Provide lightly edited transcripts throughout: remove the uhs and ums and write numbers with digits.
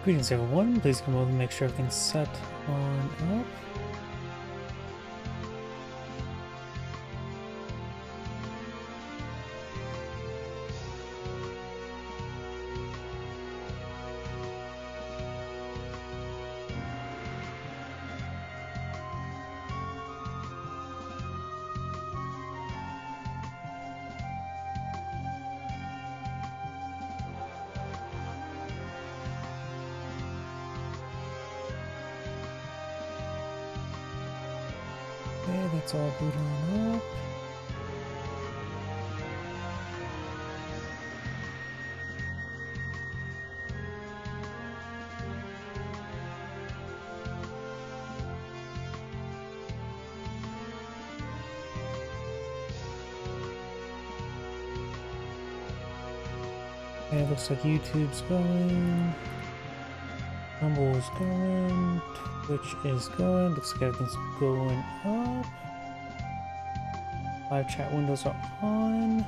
Greetings everyone, please come over and make sure everything's set on up. Okay, that's all booted on up. Okay, it looks like YouTube's going, Rumble is going, Twitch is going, looks like everything's going up. Live chat windows are on.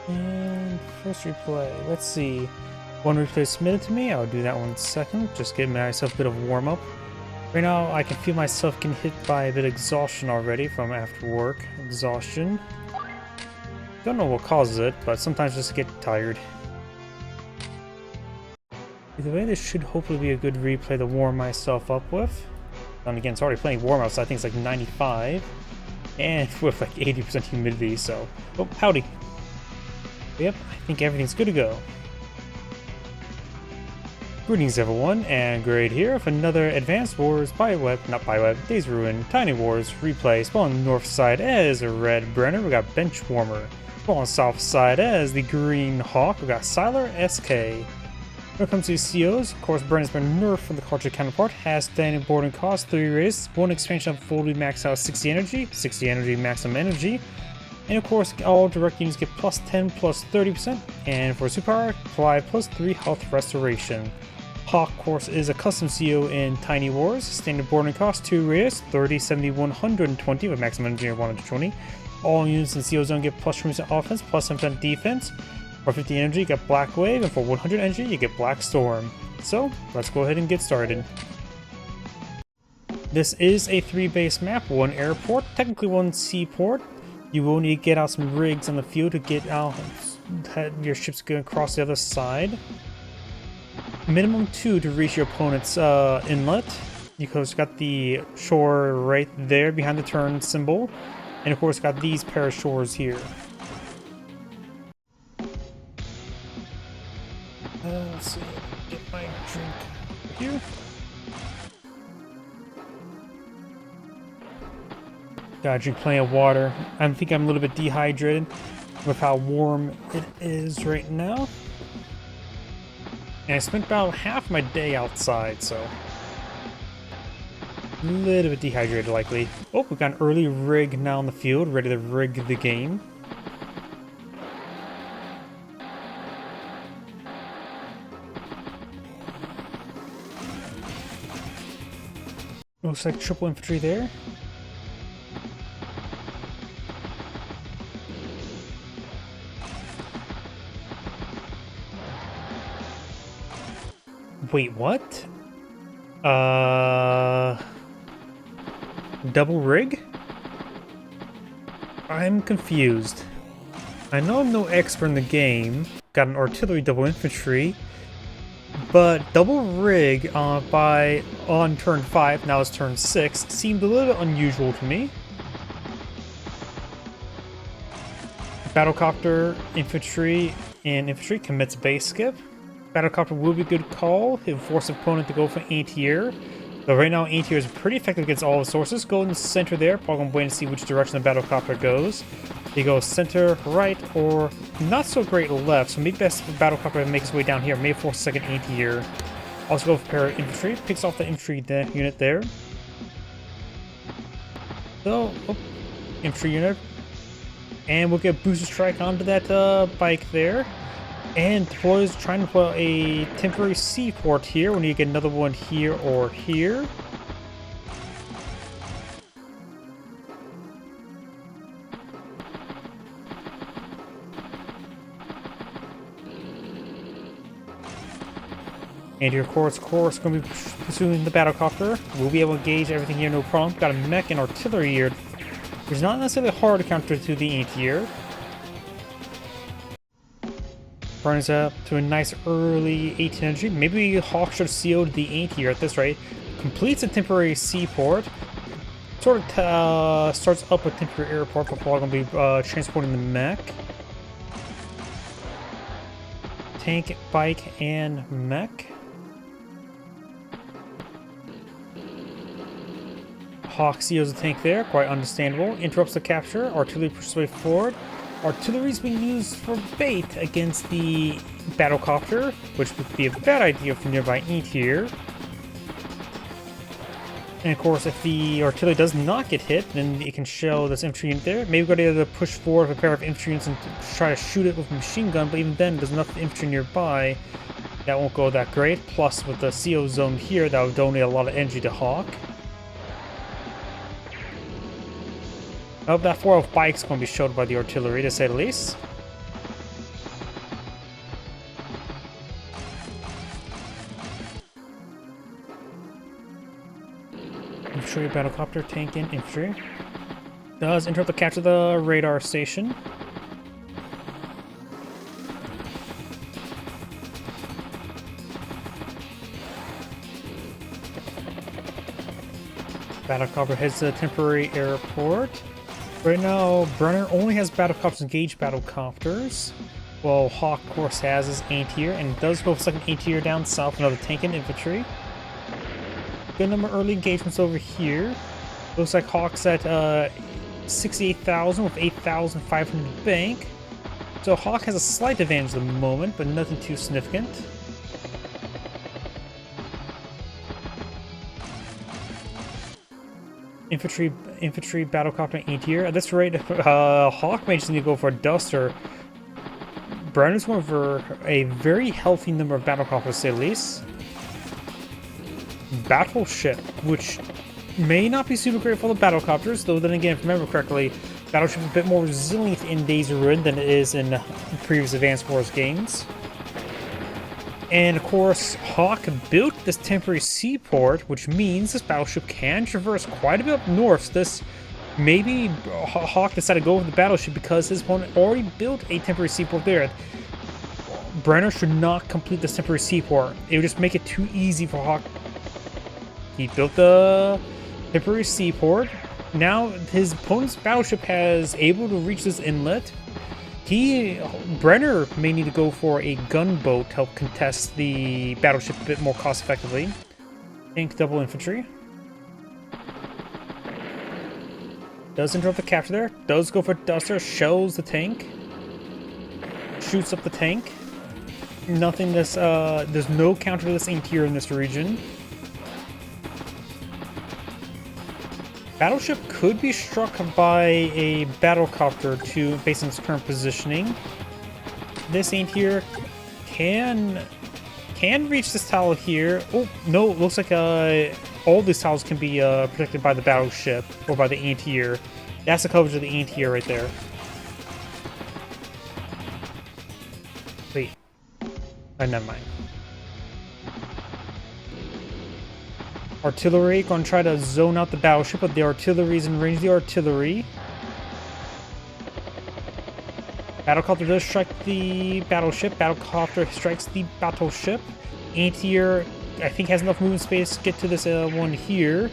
And first replay, let's see. One replay submitted to me, I'll do that one second, just give myself a bit of warm up. Right now, I can feel myself getting hit by a bit of exhaustion already from after work. Exhaustion. Don't know what causes it, but sometimes just get tired. Either way, this should hopefully be a good replay to warm myself up with. And again, it's already playing warm-up, so I think it's like 95. And with like 80% humidity, so... Oh, howdy. Yep, I think everything's good to go. Greetings everyone, and Grade here with another Advanced Wars Days Ruin, Tiny Wars replay. Spawn on the north side as a Red Brenner, we got Benchwarmer. Spawn on the south side as the Green Hawk, we got Siler SK. When it comes to COs, of course, Brenner's been nerfed from the cartridge counterpart, has standing boarding cost, 3 raise, 1 expansion of fully max out 60 energy, maximum energy. And of course, all direct units get plus 10, plus 30%, and for superpower, apply plus 3 health restoration. Hawk, of course, is a custom CO in Tiny Wars. Standard boarding cost 2 radius, 30, 70, 120 with maximum energy of 120. All units in CO zone get plus 20% offense, plus 7% defense. For 50 energy, you get Black Wave, and for 100 energy, you get Black Storm. So, let's go ahead and get started. This is a 3-base map, 1 airport, technically 1 seaport. You will need to get out some rigs on the field to get out your ships going across the other side. Minimum 2 to reach your opponent's inlet. You course got the shore right there behind the turn symbol, and of course got these pair of shores here. Let's see, get my drink here. Gotta drink plenty of water. I think I'm a little bit dehydrated with how warm it is right now. And I spent about half my day outside, so a little bit dehydrated likely. Oh, we've got an early rig now in the field, ready to rig the game. Looks like triple infantry there. Wait, what? Double rig? I'm confused. I know I'm no expert in the game. Got an artillery double infantry. But double rig on turn 5, now it's turn 6, seemed a little bit unusual to me. Battlecopter, infantry, and infantry commits base skip. Battlecopter will be a good call. He'll force opponent to go for anti-air. But right now, anti-air is pretty effective against all the sources. Go in the center there. Probably gonna wait and see which direction the battlecopter goes. He goes center, right, or not so great left. So maybe best for battlecopter make his way down here. Maybe force a second anti-air. Also go for pair infantry. Picks off the infantry unit there. So, infantry unit. And we'll get booster strike onto that bike there. And deploys, trying to deploy a temporary seaport here. We need to get another one here or here. And your course going to be pursuing the battlecopter. We'll be able to engage everything here, no problem. Got a mech and artillery here. It's not necessarily hard to counter to the anti-air. Burns up to a nice early 18 energy. Maybe Hawk should have CO'd the anti-air at this rate. Completes a temporary seaport. Sort of starts up a temporary airport before I'm going to be transporting the mech. Tank, bike, and mech. Hawk COs the tank there, quite understandable. Interrupts the capture, artillery pushes way forward. Artillery's being used for bait against the battlecopter, which would be a bad idea for nearby anti-air. And of course, if the artillery does not get hit, then it can shell this infantry unit there. Maybe we're going to push forward with a pair of infantry units and try to shoot it with a machine gun, but even then, there's enough infantry nearby. That won't go that great. Plus, with the CO zone here, that would donate a lot of energy to Hawk. Oh, that 4 bike's going to be showed by the artillery, to say the least. Infantry, battlecopter, tank, and infantry. Does interrupt the capture of the radar station. Battlecopter heads to the temporary airport. Right now, Brenner only has battlecopters engaged battlecopters. Well, Hawk, of course, has his anti-air, and does go for second anti-air down south, another tank and infantry. Good number of early engagements over here. Looks like Hawk's at 68,000 with 8,500 bank. So Hawk has a slight advantage at the moment, but nothing too significant. Infantry, battlecopter, anti-air. At this rate, Hawk may just need to go for a duster. Brenner's going for a very healthy number of battlecopters, to say the least. Battleship, which may not be super great for the battlecopters, though then again, if I remember correctly, Battleship is a bit more resilient in Days of Ruin than it is in previous Advance Wars games. And of course, Hawk built this temporary seaport, which means this battleship can traverse quite a bit up north. So this maybe Hawk decided to go with the battleship because his opponent already built a temporary seaport there. Brenner should not complete this temporary seaport. It would just make it too easy for Hawk. He built the temporary seaport. Now his opponent's battleship has able to reach this inlet. Brenner may need to go for a gunboat to help contest the battleship a bit more cost effectively. Tank, double infantry. Does interrupt the capture there. Does go for duster. Shells the tank. Shoots up the tank. Nothing this, there's no counter to this anti-air in this region. Battleship could be struck by a battlecopter based on its current positioning. This anti-air can reach this tile here. Oh no! It looks like all these tiles can be protected by the battleship or by the anti-air. That's the coverage of the anti-air right there. Wait, never mind. Artillery, going to try to zone out the battleship, but the artillery is in range of the artillery. Battlecopter does strike the battleship. Battlecopter strikes the battleship. Anti-air, I think, has enough movement space to get to this one here.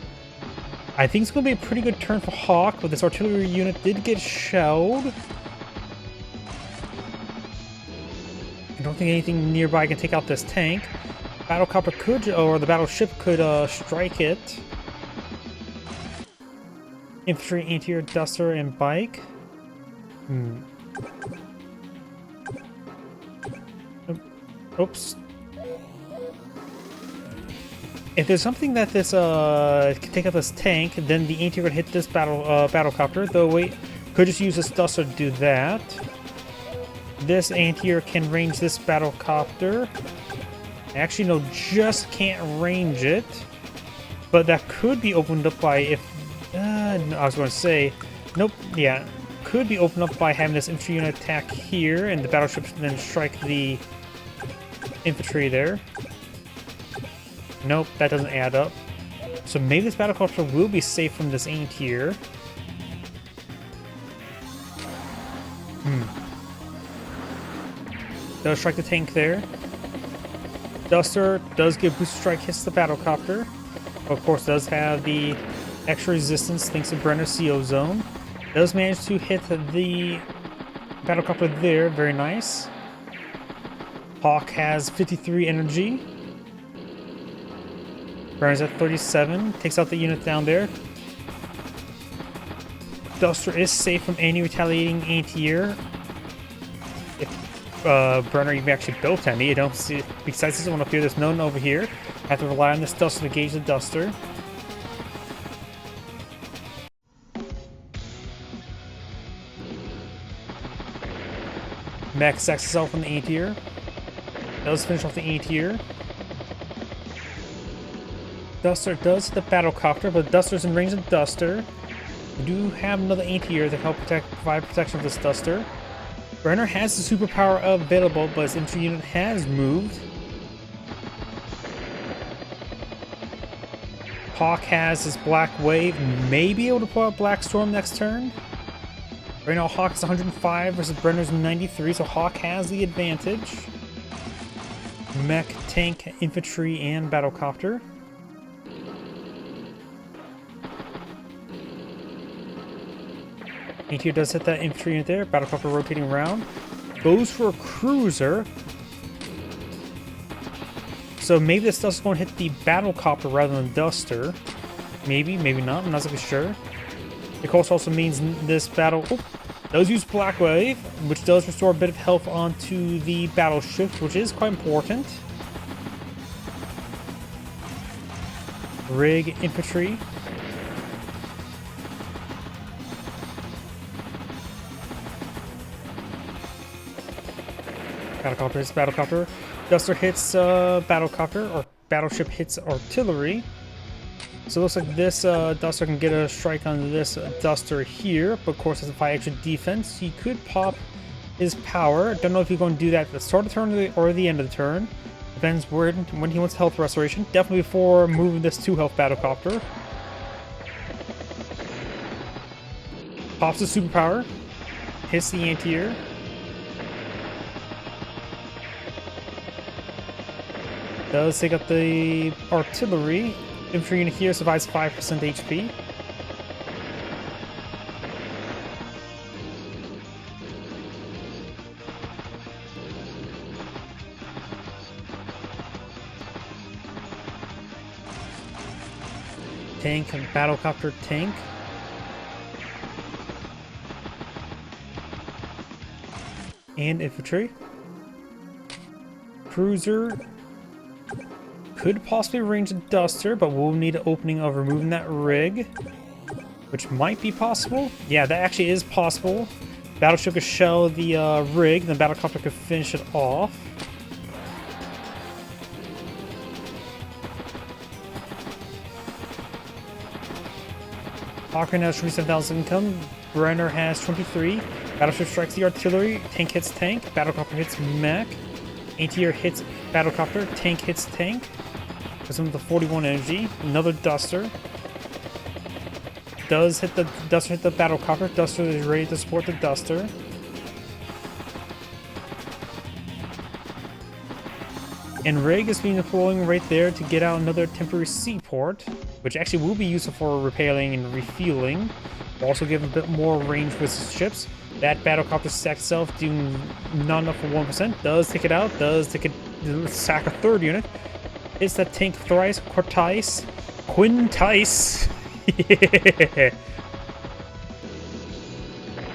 I think it's going to be a pretty good turn for Hawk, but this artillery unit did get shelled. I don't think anything nearby can take out this tank. Battlecopter could, or the battleship could strike it. Infantry, anti-air, duster, and bike. Oops. If there's something that this can take out this tank, then the anti-air would hit this battlecopter. Though wait, could just use this duster to do that. This anti-air can range this battlecopter. Actually, no, just can't range it. But that could be opened up by if... no, I was going to say... Nope, yeah. Could be opened up by having this infantry unit attack here, and the battleship then strike the infantry there. Nope, that doesn't add up. So maybe this battlecopter will be safe from this anti-tier. Does strike the tank there. Duster does give booster strike hits the battlecopter. Of course, does have the extra resistance thanks to Brenner's CO zone. Does manage to hit the battlecopter there. Very nice. Hawk has 53 energy. Brenner's at 37. Takes out the unit down there. Duster is safe from any retaliating anti-air. Brenner even actually built any. You don't see, besides this one up here, there's none over here. Have to rely on this Duster to gauge the Duster. Max sacks itself on the anti-air. Does finish off the anti-air. Duster does hit the battlecopter, but Duster's in range of Duster. We do have another anti-air to help provide protection for this Duster. Brenner has the superpower available, but his infantry unit has moved. Hawk has his Black Wave, may be able to pull out Black Storm next turn. Right now, Hawk is 105 versus Brenner's 93, so Hawk has the advantage. Mech, tank, infantry, and battlecopter. Anti-air does hit that infantry unit there. Battlecopter rotating around. Goes for a cruiser. So maybe this Duster's going to hit the battlecopter rather than Duster. Maybe, maybe not. I'm not so sure. Of course, also means this battle does use Black Wave, which does restore a bit of health onto the battleship, which is quite important. Rig infantry. Battlecopter hits battlecopter. Duster hits battlecopter, or battleship hits artillery. So it looks like this Duster can get a strike on this Duster here, but of course has a 5 extra defense. He could pop his power. Don't know if he's going to do that at the start of the turn or the end of the turn. Depends when he wants health restoration. Definitely before moving this 2 health battlecopter. Pops the superpower. Hits the anti-air. Does take up the artillery. Infantry unit here survives 5% HP. Tank and battlecopter tank. And infantry. Cruiser. Could possibly range a Duster, but we'll need an opening of removing that rig, which might be possible. Yeah, that actually is possible. Battleship could shell the rig, then battlecopter could finish it off. Hawker has 27,000 income. Brenner has 23. Battleship strikes the artillery. Tank hits tank. Battlecopter hits mech. Anti-air hits battlecopter. Tank hits tank. Some of the 41 energy. Another Duster. Does hit the Duster hit the battlecopter. Duster is ready to support the Duster. And Rig is being deploying right there to get out another temporary seaport, which actually will be useful for repairing and refueling. Also give a bit more range with ships. That battlecopter stack itself doing not enough for 1%. Does take it out. Does take it sack a 3rd unit. Hits that tank thrice, quartice, quintice. Yeah.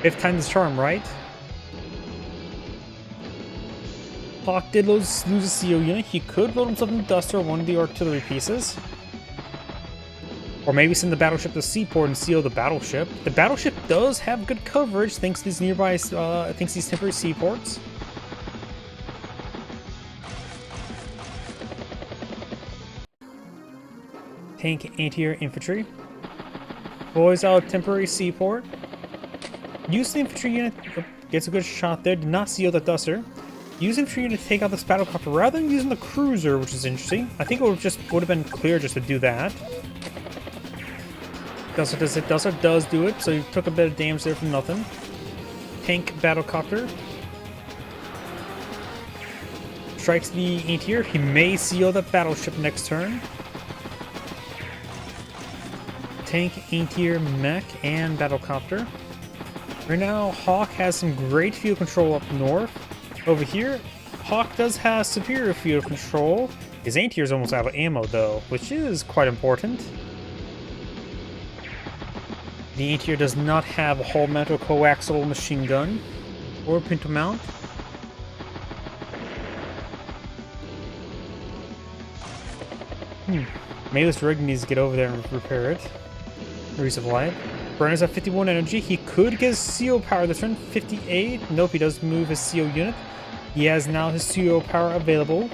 5th time this charm, right? Hawk did lose a CO unit. He could load himself in the Duster, one of the artillery pieces. Or maybe send the battleship to seaport and seal the battleship. The battleship does have good coverage thanks to these nearby, thanks to these temporary seaports. Tank, anti-air, infantry. Deploys out a temporary seaport. Use the infantry unit. Gets a good shot there. Did not seal the Duster. Use infantry to take out this battlecopter rather than using the cruiser, which is interesting. I think it would have been clear just to do that. Does do it, so you took a bit of damage there from nothing. Tank battlecopter. Strikes the anti-air. He may seal the battleship next turn. Tank, anti-air, mech, and battlecopter. Right now, Hawk has some great field control up north. Over here, Hawk does have superior field control. His anti-air is almost out of ammo though, which is quite important. The anti-air does not have a hull mount or coaxial machine gun or pinto mount. Maybe this rig needs to get over there and repair it. Resupply it. Brenner's at 51 energy. He could get his CO power this turn. 58. Nope, he does move his CO unit. He has now his CO power available.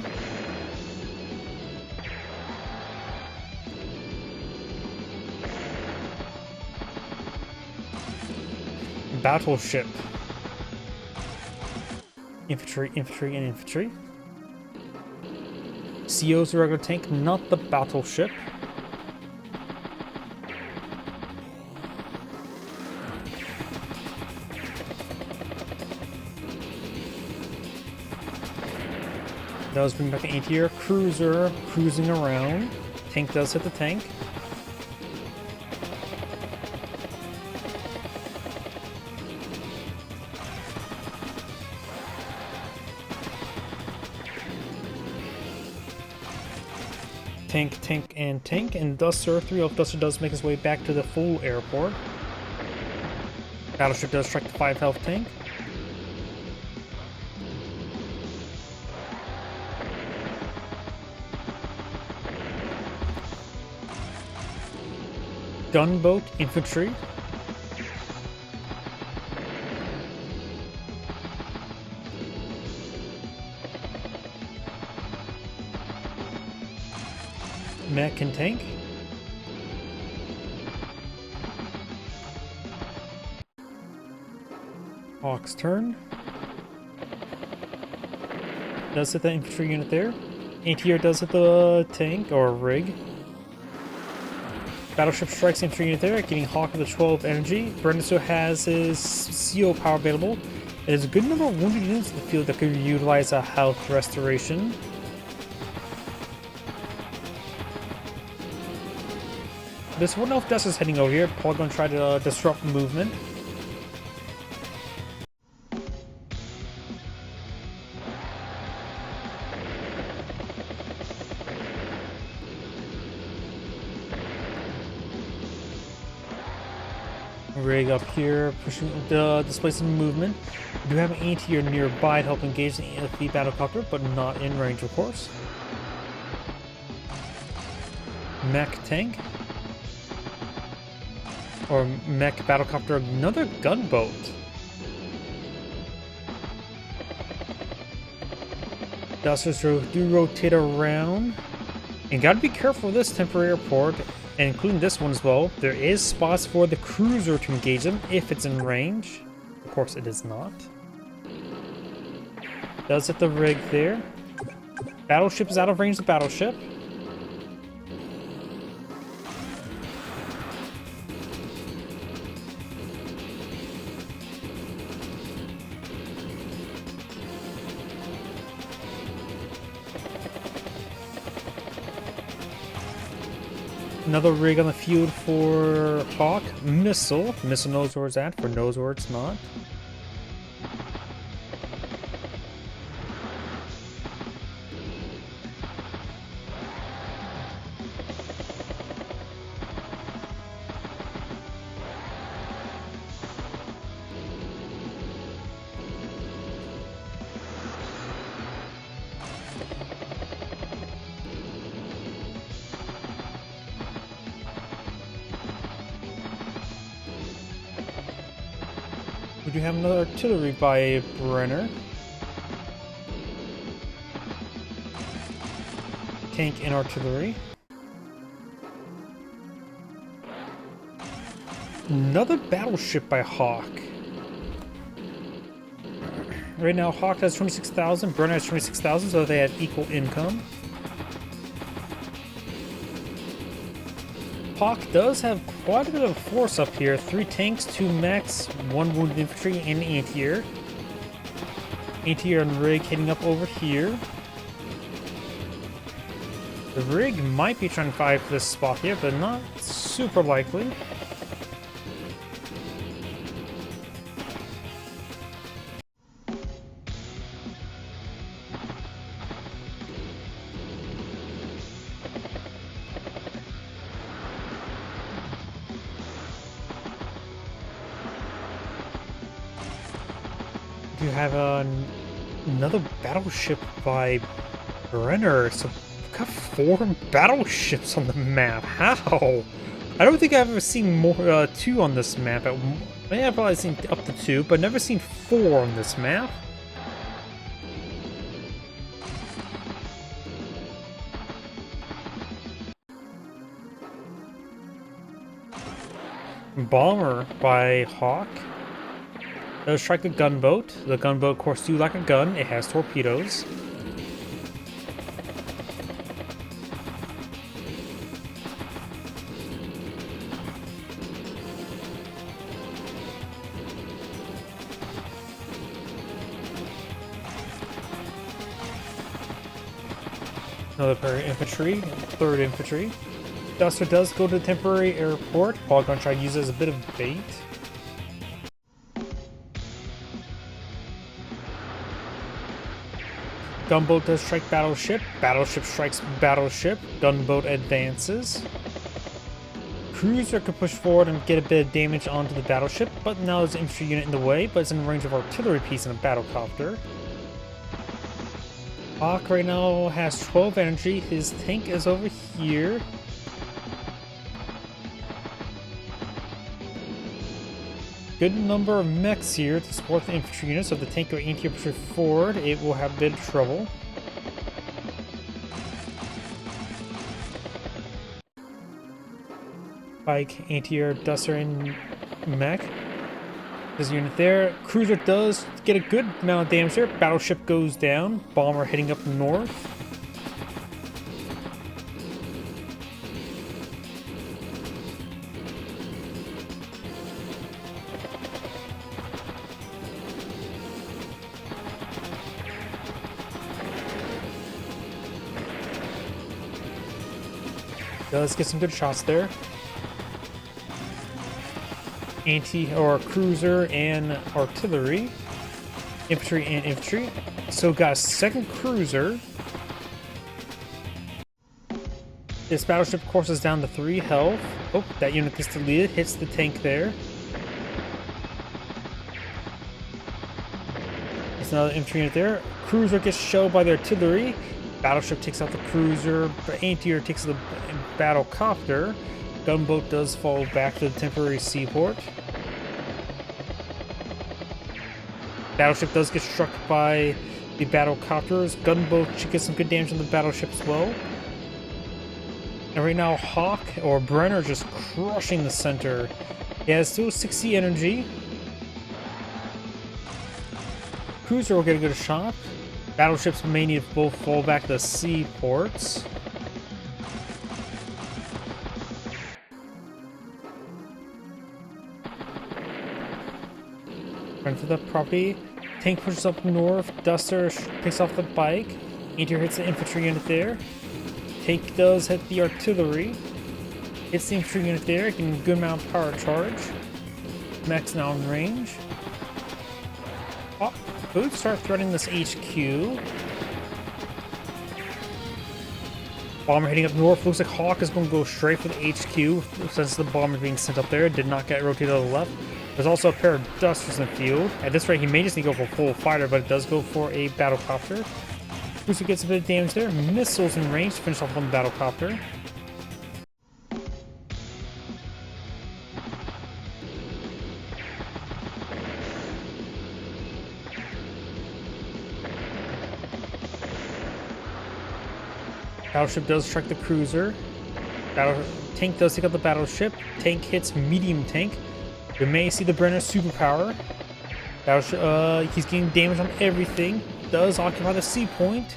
Battleship. Infantry, infantry, and infantry. CO's a regular tank, not the battleship. Does bring back the anti-air cruiser cruising around. Tank does hit the tank. Tank, and Duster, 3 Duster does make his way back to the full airport. Battleship does strike the 5 health tank. Gunboat, infantry. Mech and tank. Hawk's turn. Does hit the infantry unit there. Anti-air does hit the tank or rig. Battleship strikes the infantry unit there, getting Hawk with the 12 energy. Brendan still has his CO power available. It is a good number of wounded units in the field that could utilize a health restoration. This one elf Duster's heading over here, probably going to try to disrupt movement. Rig up here, pushing displacing movement. We do have an anti-air nearby to help engage the battlecopter, but not in range, of course. Mech tank. Or mech battlecopter, another gunboat. Dusters do rotate around. And gotta be careful with this temporary airport, and including this one as well. There is spots for the cruiser to engage them if it's in range. Of course it is not. Does hit the rig there. Battleship is out of range of the battleship. Another rig on the field for Hawk. Missile. Missile knows where it's at, for knows where it's not. We do have another artillery by Brenner. Tank and artillery. Another battleship by Hawk. Right now, Hawk has 26,000, Brenner has 26,000, so they have equal income. Hawk does have quite a bit of force up here. 3 tanks, 2 mechs, 1 wounded infantry, and an anti-air. Anti-air and rig heading up over here. The rig might be trying to fight for this spot here, but not super likely. You have another battleship by Brenner, so we've got 4 battleships on the map. How? I don't think I've ever seen more 2 on this map. Maybe I've probably seen up to 2, but never seen 4 on this map. Bomber by Hawk. Does strike the gunboat. The gunboat, of course, do like a gun. It has torpedoes. Another pair of infantry, 3rd infantry. Duster does go to the temporary airport. Paul gonna try to use it as a bit of bait. Gunboat does strike battleship. Battleship strikes battleship. Gunboat advances. Cruiser could push forward and get a bit of damage onto the battleship, but now there's an infantry unit in the way, but it's in range of artillery piece and a battlecopter. Hawk right now has 12 energy. His tank is over here. Good number of mechs here to support the infantry units. So if the tank or anti-air push forward, it will have a bit of trouble. Pike, anti-air, Duster, and mech. There's a unit there. Cruiser does get a good amount of damage there. Battleship goes down. Bomber heading up north. Does get some good shots there. Cruiser and artillery. Infantry and infantry. So got a 2nd cruiser. This battleship course is down to 3 health. Oh, that unit gets deleted. Hits the tank there. There's another infantry unit there. Cruiser gets shelled by the artillery. Battleship takes out the cruiser. Anti-air takes the battlecopter. Gunboat does fall back to the temporary seaport. Battleship does get struck by the battlecopters. Gunboat should get some good damage on the battleship as well. And right now, Hawk or Brenner just crushing the center. He has still 60 energy. Cruiser will get a good shot. Battleships may need to both fall back to the seaports. Run for the property. Tank pushes up north. Duster picks off the bike. Anti-air hits the infantry unit there. Tank does hit the artillery. Hits the infantry unit there, getting a good amount of power charge. Mech's now in range. Oh, boots start threatening this HQ. Bomber heading up north. Looks like Hawk is going to go straight for the HQ since the bomber being sent up there. Did not get rotated to the left. There's also a pair of Dusters in the field. At this rate, he may just need to go for a full fighter, but it does go for a battlecopter. Cruiser gets a bit of damage there. Missiles in range to finish off on the battlecopter. Battleship does strike the cruiser. Tank does take out the battleship. Tank hits medium tank. We may see the Brenner superpower. He's getting damage on everything. Does occupy the sea point.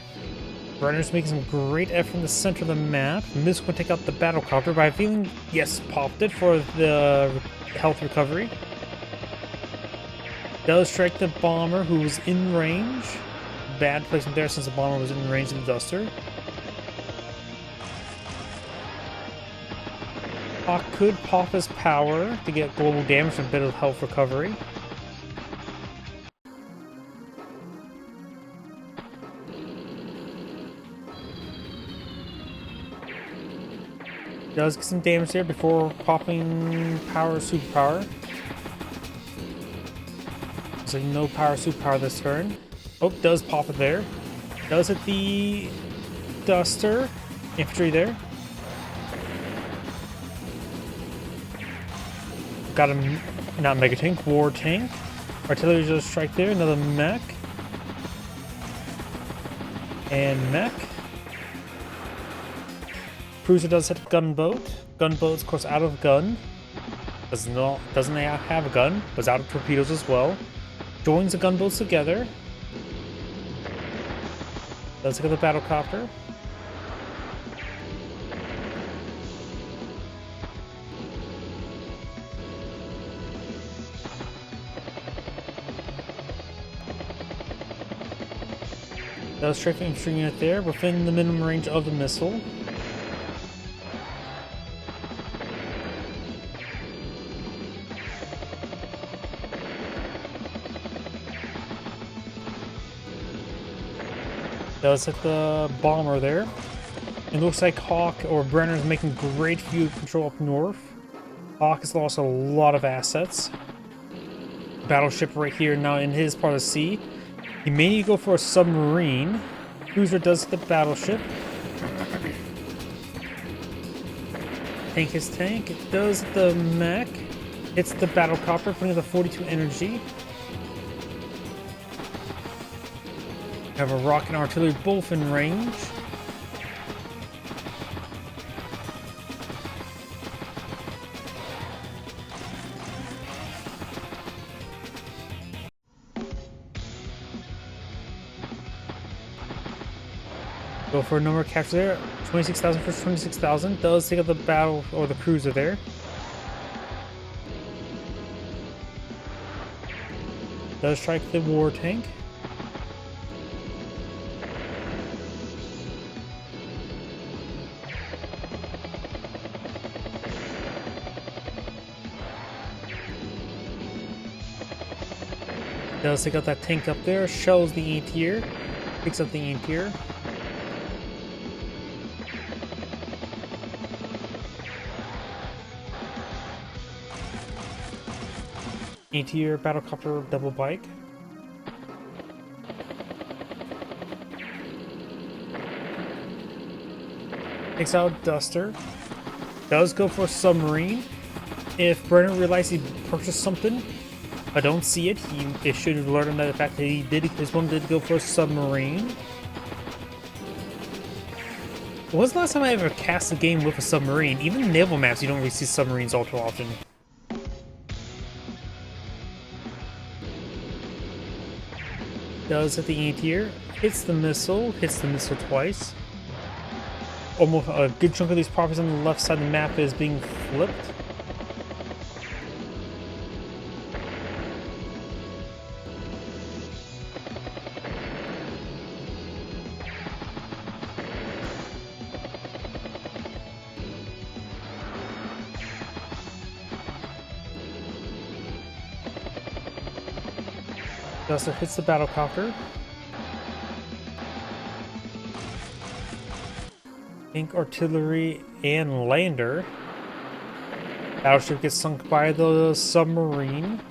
Brenner's making some great effort in the center of the map. Miss will take out the battlecopter by feeling, yes, popped it for the health recovery. Does strike the bomber who's in range. Bad placement there since the bomber was in range of the duster. Hawk could pop his power to get global damage and a bit of health recovery. Does get some damage there before popping power superpower. So no power superpower this turn. Oh, does pop it there. Does hit the duster. Infantry there. Got a not mega tank, war tank. Artillery just strike there. Another mech. And mech. Cruiser does hit gunboat. Gunboat's of course out of gun. Doesn't have a gun. Was out of torpedoes as well. Joins the gunboats together. Does look at the battlecopter. Does strike an infantry unit there within the minimum range of the missile. Does hit the bomber there. It looks like Hawk or Brenner is making great view control up north. Hawk has lost a lot of assets. Battleship right here now in his part of the sea. He may need to go for a submarine. Cruiser does hit the battleship. Tank his tank. It does the mech. Hits the battlecopter, putting the 42 energy. Have a rocket and artillery both in range. Go for a number of captures there. 26,000 for 26,000. Does take out the battle or the cruiser there. Does strike the war tank. Does take out that tank up there, shells the anti-air, picks up the anti-air. Anti-air battlecopter double bike. Takes out Duster. Does go for a submarine. If Brenner realizes he purchased something, I don't see it. It should have learned the fact that his one did go for a submarine. When was the last time I ever cast a game with a submarine? Even in naval maps, you don't really see submarines all too often. Does hit the anti-air, hits the missile twice. Almost a good chunk of these properties on the left side of the map is being flipped. Duster hits the battlecopter. Tank, artillery, and lander. Battleship gets sunk by the submarine.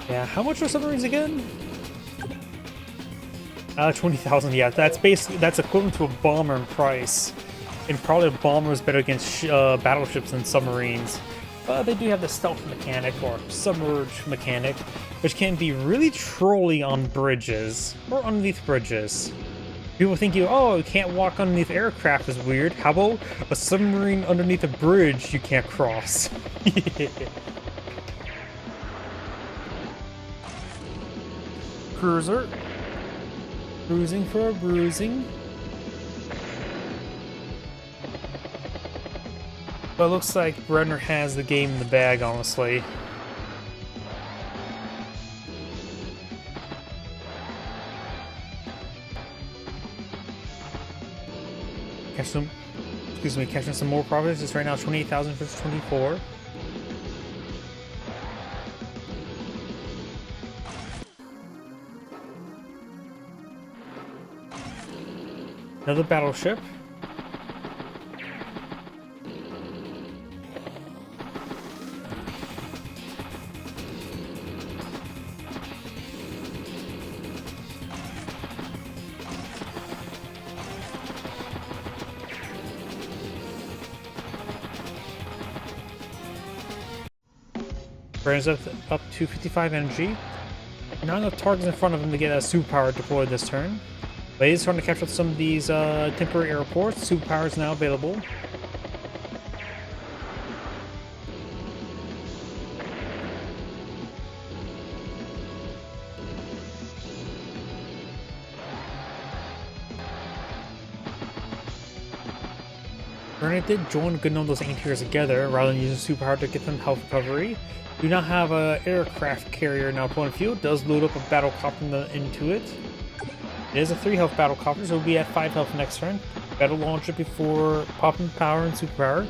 Yeah, how much are submarines again? 20,000. Yeah, that's equivalent to a bomber in price. And probably a bomber is better against battleships than submarines. But they do have the stealth mechanic or submerge mechanic, which can be really trolly on bridges or underneath bridges. People think you can't walk underneath aircraft is weird. How about a submarine underneath a bridge you can't cross? Cruiser. Cruising for a bruising. But it looks like Brenner has the game in the bag, honestly. Catching some more profits. It's right now 28,000 versus 24. Another battleship. Brings up to 55 energy. Not enough targets in front of him to get a superpower deployed this turn. But he's trying to capture some of these temporary airports. Superpowers now available. Bernard did join good enough those anti-heroes together rather than using superpower to get them health recovery. Do not have an aircraft carrier now pulling field. Does load up a battle copter into it. It is a 3 health battle copter, so it'll be at 5 health next turn. Better launch it before popping power and superpower.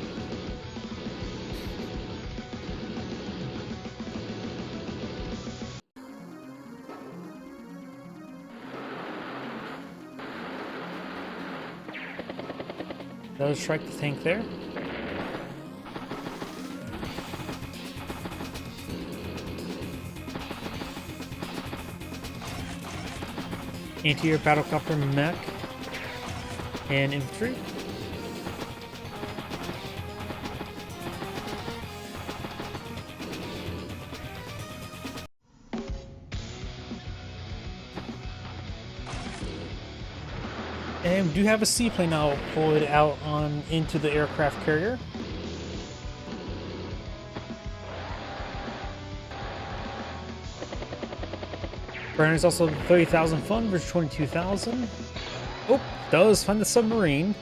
Does strike the tank there. Anti-air battlecopter mech and infantry. And we do have a seaplane now pulled out on into the aircraft carrier. Brandon's also 30,000 fun versus 22,000. Oh, does find the submarine.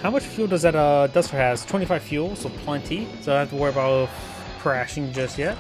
How much fuel does that Duster has? 25 fuel, so plenty. So I don't have to worry about crashing just yet.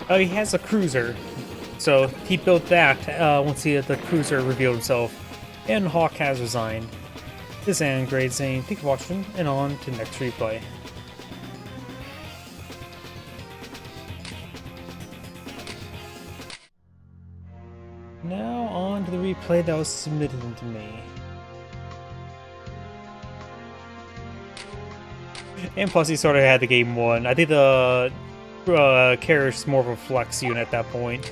Oh, he has a cruiser, so he built that once the cruiser revealed himself, and Hawk has resigned. This is Angrade saying thank you for watching, and on to next replay. Now on to the replay that was submitted to me. And plus he sort of had the game won. I think the carrier's more of a flex unit at that point.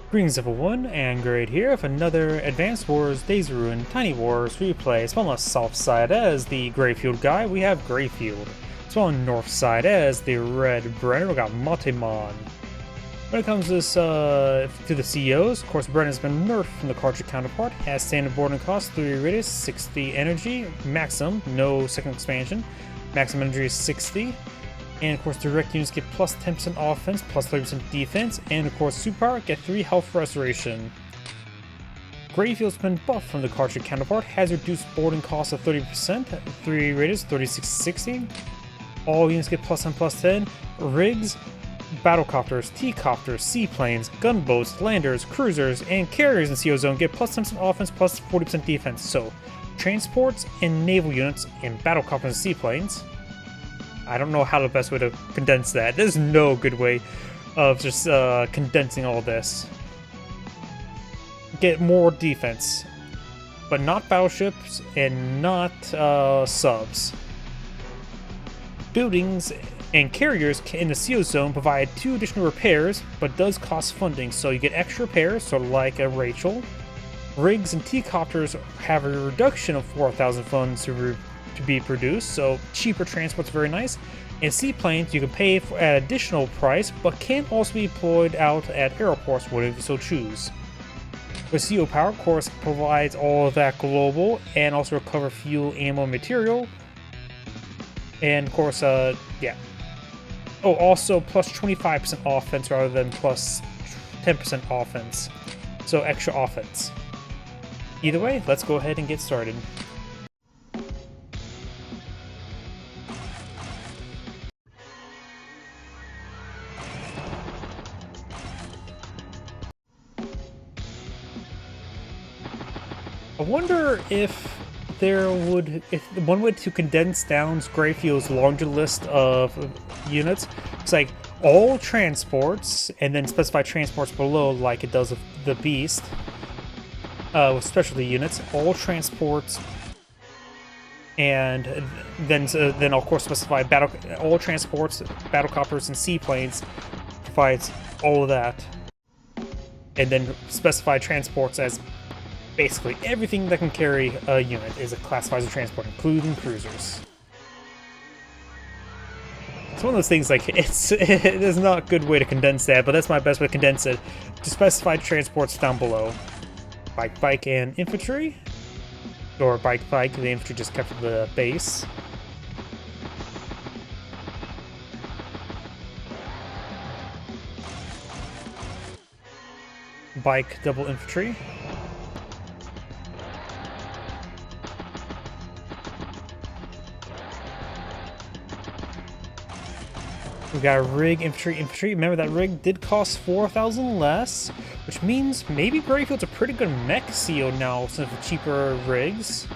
Greetings everyone, and Grade here with another Advanced Wars, Days of Ruin, Tiny Wars replay. It's on the south side as the Greyfield guy, we have Greyfield. It's on the north side as the Red Brenner, we got Montemon. When it comes to this, to the CEOs, of course Brenner's been nerfed from the cartridge counterpart, has standard boarding cost, 3 radius, 60 energy, maximum, no second expansion, maximum energy is 60, and of course direct units get plus 10% offense, plus 30% defense, and of course superpower, get 3 health restoration. Greyfield's been buffed from the cartridge counterpart, has reduced boarding cost of 30%, 3 radius, 3660, all units get plus 10, plus 10, rigs, battlecopters, T-copters, seaplanes, gunboats, landers, cruisers, and carriers in CO Zone get plus 10% offense, plus 40% defense. So, transports and naval units and battlecopters and seaplanes. I don't know how the best way to condense that. There's no good way of just condensing all this. get more defense, but not battleships and not subs. Buildings and carriers in the CO zone provide 2 additional repairs, but does cost funding, so you get extra repairs, sort of like a Rachel. Rigs and T-copters have a reduction of 4,000 funds to be produced, so cheaper transport's very nice. And seaplanes you can pay for at additional price, but can also be deployed out at airports whenever you so choose. The CO power, of course, provides all of that global and also recover fuel, ammo, material. And of course, yeah. Oh, also plus 25% offense rather than plus 10% offense. So extra offense. Either way, let's go ahead and get started. I wonder if one way to condense down Greyfield's laundry list of units, it's like all transports and then specify transports below like it does with the Beast, with specialty units, all transports, and then of course specify all transports, battlecopters, and seaplanes, provides all of that, and then specify transports as basically everything that can carry a unit is classified as a transport, including cruisers. It's one of those things like it is not a good way to condense that, but that's my best way to condense it. To specify transports down below: bike, and infantry, or bike. The infantry just kept the base. Bike, double infantry. We got a rig, infantry. Remember that rig did cost 4,000 less, which means maybe Greyfield's a pretty good mech CO now since of cheaper rigs.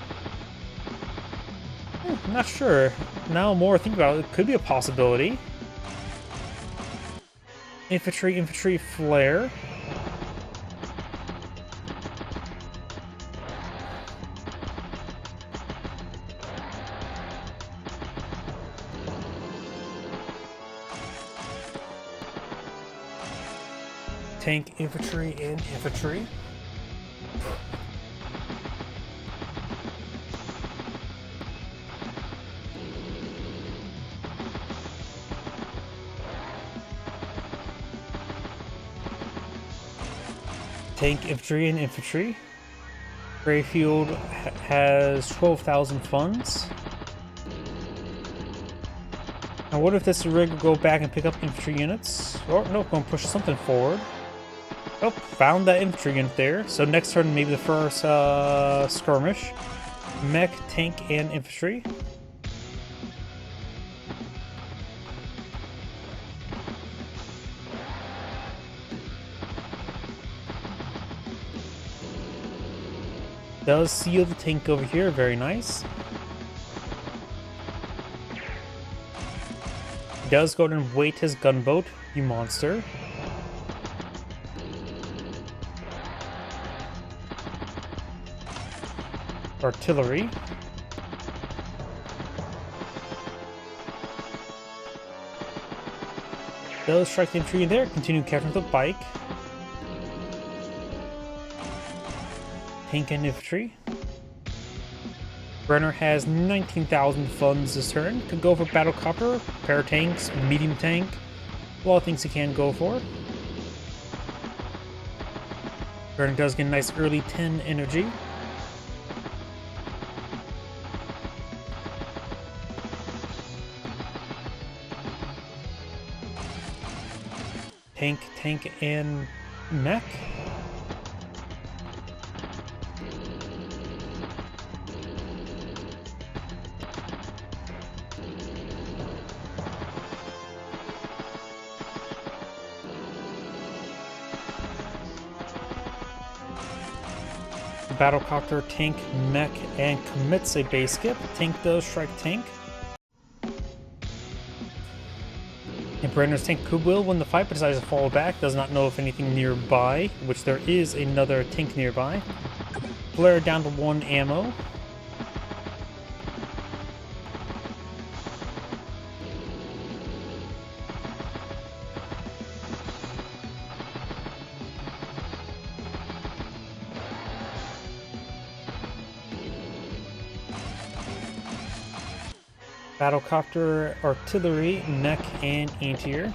I'm not sure. Now more I think about it, it could be a possibility. Infantry, flare. Tank, infantry, and infantry. Tank, infantry, and infantry. Greyfield has 12,000 funds. Now what if this rig will go back and pick up infantry units? Oh, nope, gonna push something forward. Oh, found that infantry unit there. So next turn, maybe the first skirmish. Mech, tank, and infantry. Does seal the tank over here, very nice. Does go and wait his gunboat, you monster. Artillery. Does strike the infantry in there, continue capturing the bike. Tank and infantry. Brenner has 19,000 funds this turn. Could go for battlecopter, pair of tanks, medium tank. A lot of things he can go for. Brenner does get a nice early 10 energy. Tank, and mech. Battlecopter, tank, mech, and commits a base skip. Tank does strike tank. And Brenner's tank could will win the fight, but decides to fall back. Does not know if anything nearby, which there is another tank nearby. Flare down to 1 ammo. Battlecopter, artillery, mech, and anti-air.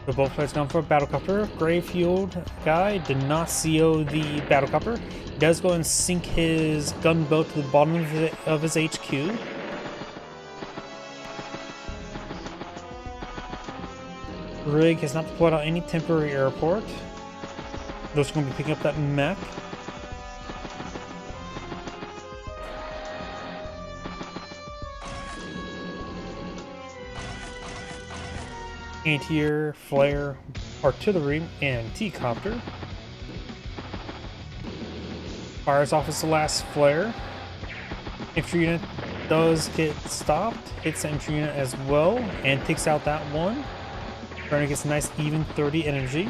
So both players gone for battlecopter. Gravefield guy did not CO the battlecopter. He does go and sink his gunboat to the bottom of his HQ. Rig has not deployed out any temporary airport. Those are going to be picking up that mech. Anti-air, flare, artillery, and T-copter. Fires off his last flare. Infantry unit does get stopped, hits the infantry unit as well, and takes out that one. Burner gets a nice even 30 energy.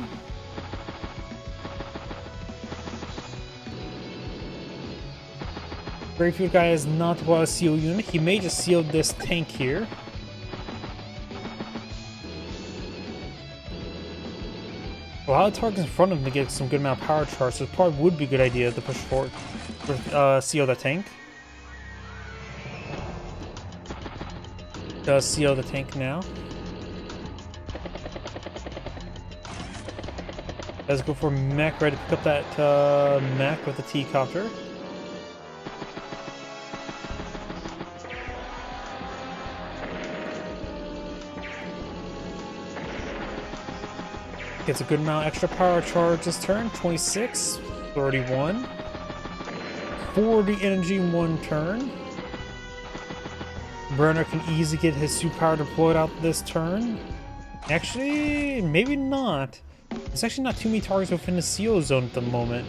Gravefield guy is not a CO unit. He may just seal this tank here. A lot of targets in front of him to get some good amount of power charge, so it probably would be a good idea to push forward with seal the tank. Does seal the tank now. Let's go for mech, ready to pick up that mech with the T-copter. Gets a good amount of extra power charge this turn. 26, 31, 40 energy in one turn. Brenner can easily get his superpower deployed out this turn. Actually, maybe not. There's actually not too many targets within the CO zone at the moment.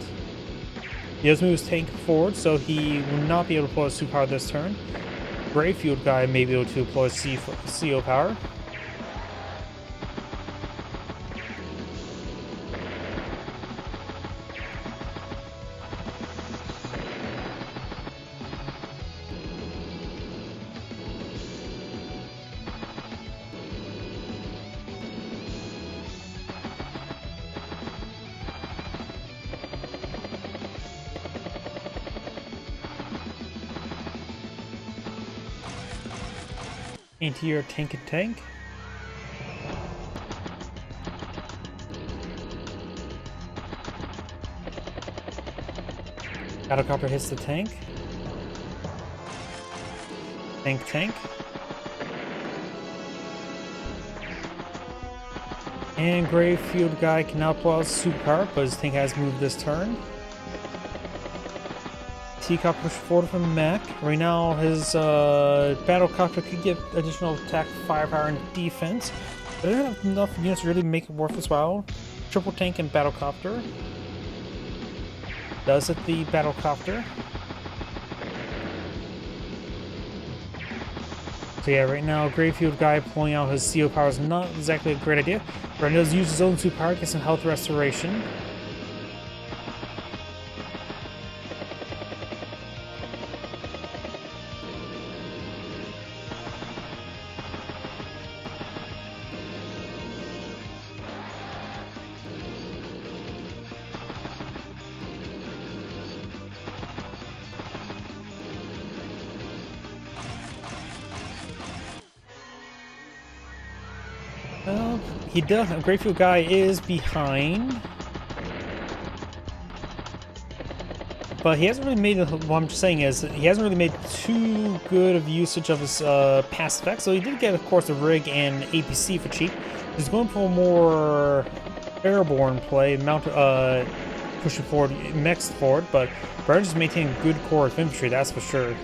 He does move his tank forward, so he will not be able to deploy his superpower this turn. Gravefield guy may be able to deploy CO power. Anti-air tank and tank. Battlecopter hits the tank. Tank. And Gravefield guy cannot pull out superpower, but his tank has moved this turn. T-copter push forward from mech. Right now, his battlecopter could get additional attack, firepower, and defense, but it doesn't have enough units to really make it worth its while. Triple tank and battlecopter. Does it the battlecopter? So yeah, right now, Gravefield guy pulling out his CO power is not exactly a great idea. Brendan does use his own superpower to get some health restoration. He does. Gravefield guy is behind, but he hasn't really made. What I'm just saying is he hasn't really made too good of usage of his passive effects. So he did get, of course, a rig and APC for cheap. He's going for more airborne play, pushing forward, mechs forward, but Burns is maintaining good core of infantry. That's for sure.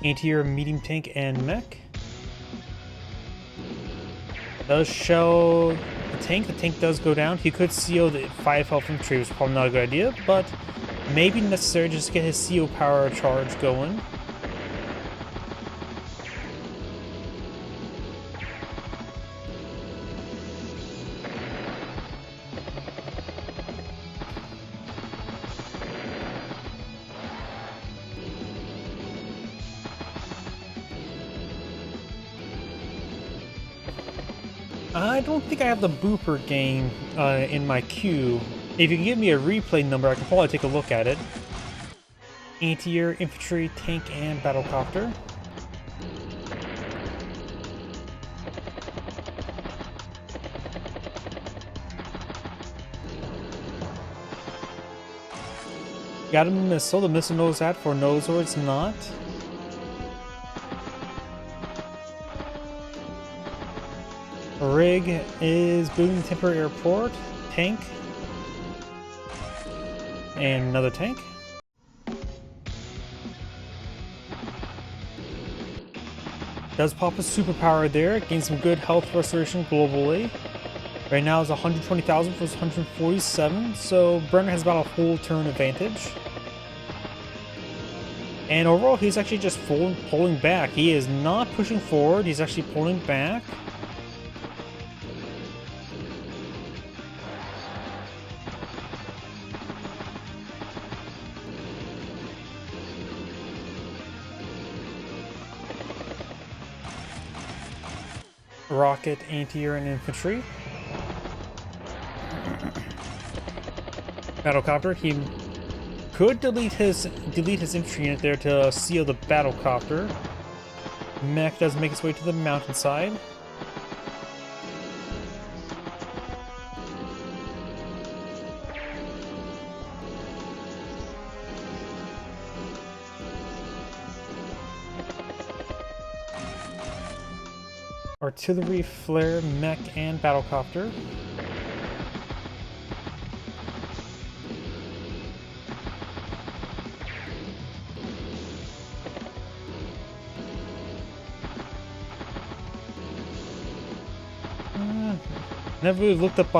Anti-air, medium tank, and mech. Does shell the tank. The tank does go down. He could seal the 5 health infantry, which is probably not a good idea, but maybe necessary just to get his CO power charge going. I don't think I have the Booper game in my queue. If you can give me a replay number, I can probably take a look at it. Anti-air, infantry, tank, and battlecopter. Got a missile. The missile knows that. For nose or it's not. Rig is booming temporary airport. Tank. And another tank. Does pop a superpower there. Gains some good health restoration globally. Right now it's 120,000 versus 147. So Brenner has about a full turn advantage. And overall he's actually just pulling back. He is not pushing forward. He's actually pulling back. Rocket, anti-air, and infantry. Battlecopter. He could delete his infantry unit there to seal the battlecopter. Mech does make its way to the mountainside. Artillery, flare, mech, and battlecopter. Never really looked up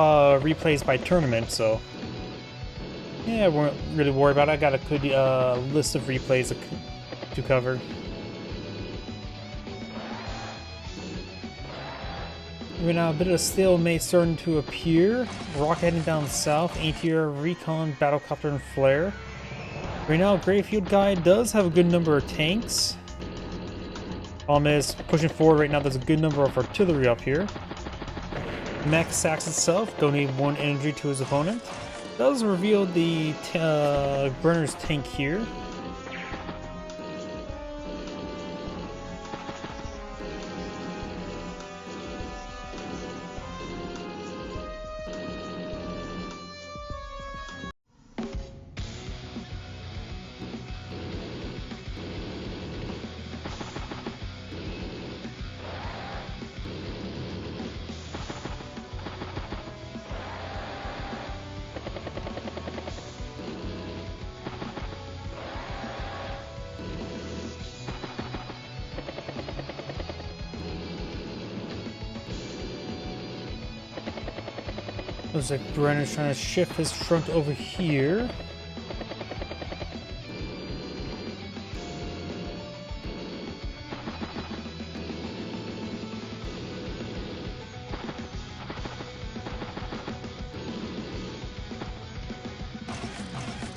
replays by tournament, so yeah, I won't really worry about it. I got a good list of replays to cover. Right now, a bit of a stalemate starting to appear. Rocket heading down south, anti-air, recon, battlecopter, and flare. Right now, Greyfield guy does have a good number of tanks. Problem is, pushing forward right now, there's a good number of artillery up here. Mech sacks itself, donating 1 energy to his opponent. Does reveal the Brenner's tank here. Looks like Brenner's trying to shift his front over here.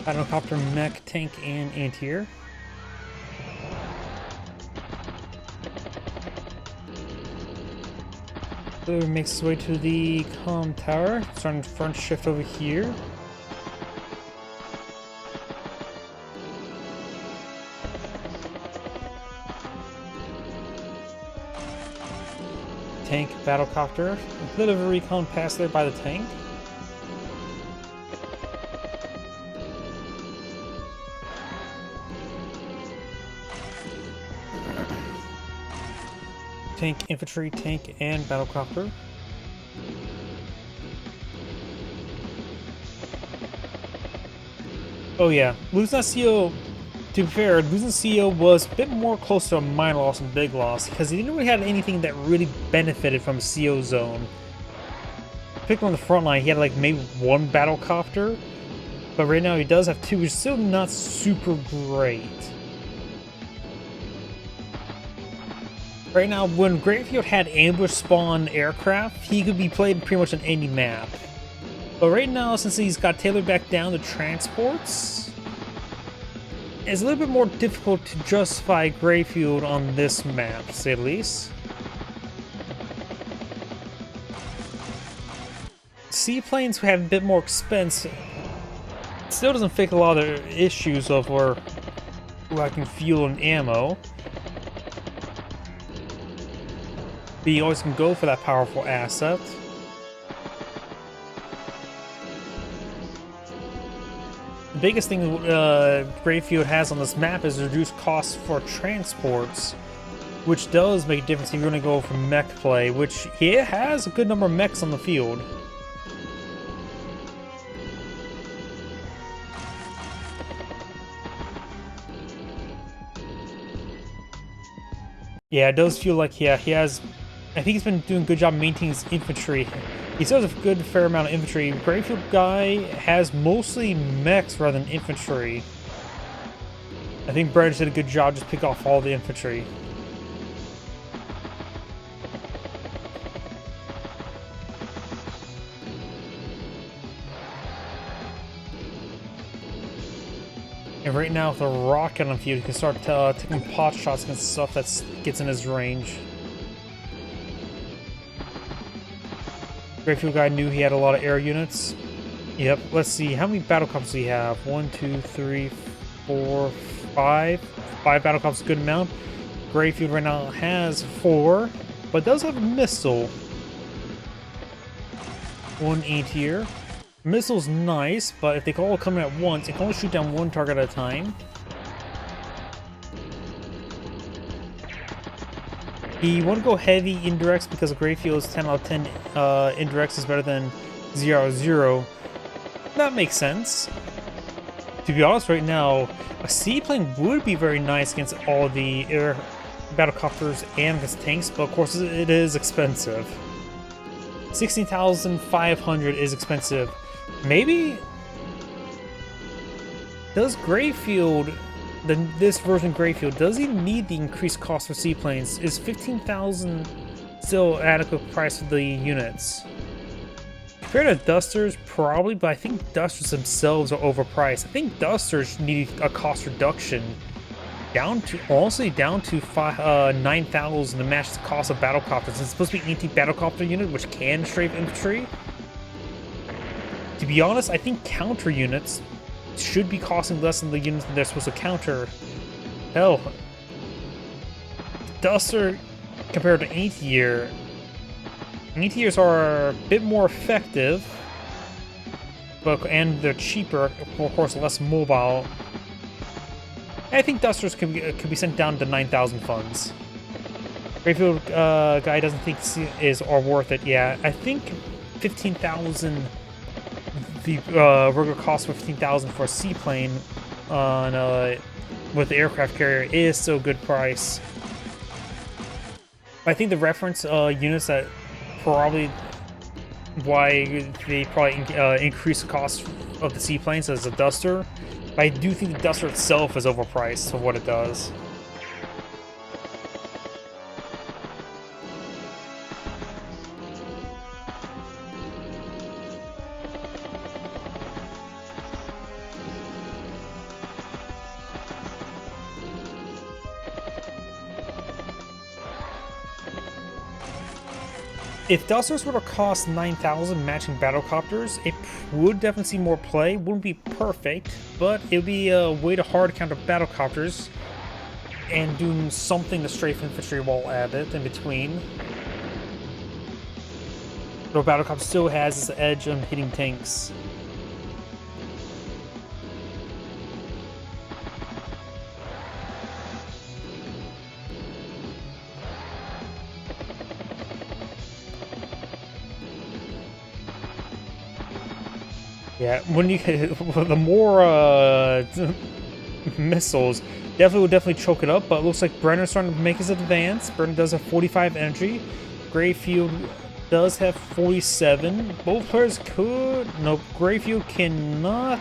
Battlecopter, mech, tank, and anti-air. Makes its way to the comm tower. Starting front shift over here. Tank, battlecopter. A bit of a recon pass there by the tank. Tank, infantry, tank, and battlecopter. Oh yeah, losing that CO, to be fair, losing CO was a bit more close to a minor loss than big loss, because he didn't really have anything that really benefited from CO zone. picked on the front line, he had like maybe one battle copter, but right now he does have two, which is still not super great. Right now, when Gravefield had ambush spawn aircraft, he could be played pretty much on any map. But right now, since he's got tailored back down to transports, it's a little bit more difficult to justify Gravefield on this map, to say the least. Seaplanes have a bit more expense. Still doesn't fix a lot of the issues of where lacking fuel and ammo. But you always can go for that powerful asset. The biggest thing Gravefield has on this map is reduced costs for transports, which does make a difference if you're going to go for mech play, which he has a good number of mechs on the field. Yeah, it does feel like, he has... I think he's been doing a good job maintaining his infantry. He still has a good fair amount of infantry. Gravefield guy has mostly mechs rather than infantry. I think Brad did a good job just pick off all the infantry. And right now with a rocket on field, you can start taking pot shots against stuff that gets in his range. Gravefield guy knew he had a lot of air units. Yep, let's see, how many battle copters do we have? 1, 2, 3, 4, 5. 5 battle copters, a good amount. Gravefield right now has 4, but does have a missile. 1 anti-air. Missile's nice, but if they all come in at once, it can only shoot down one target at a time. You want to go heavy indirects because of Gravefield's 10 out of 10 indirects is better than 0 out of 0. That makes sense. To be honest, right now, a seaplane would be very nice against all the air battlecopters and against tanks, but of course it is expensive. 16,500 is expensive. Maybe... Does Gravefield... this version of Gravefield, does he need the increased cost for seaplanes? Is 15,000 still adequate price for the units? Compared to Dusters, probably, but I think Dusters themselves are overpriced. I think Dusters need a cost reduction down to, honestly, down to 9,000 to match the cost of battlecopters. It's supposed to be anti-battlecopter unit, which can strafe infantry. To be honest, I think counter units should be costing less than the units that they're supposed to counter. Hell, Duster compared to anti-air, anti-airs are a bit more effective, but and they're cheaper, of course less mobile. I think Dusters could be sent down to 9,000 funds. Gravefield guy doesn't think are worth it. Yeah, I think 15,000. The regular cost for 15,000 for a seaplane on with the aircraft carrier is still a good price. I think the reference units that probably why they probably increase the cost of the seaplanes as a Duster. But I do think the Duster itself is overpriced for what it does. If Dusters were to cost 9,000 matching battlecopters, it would definitely see more play. Wouldn't be perfect, but it would be a way to hard counter battlecopters and doing something to strafe infantry while at it in between. Though battlecopter still has its edge on hitting tanks. Yeah, when you the more missiles, will definitely choke it up. But it looks like Brenner's starting to make his advance. Brenner does have 45 energy. Gravefield does have 47. Both players could... Nope, Greyfield cannot...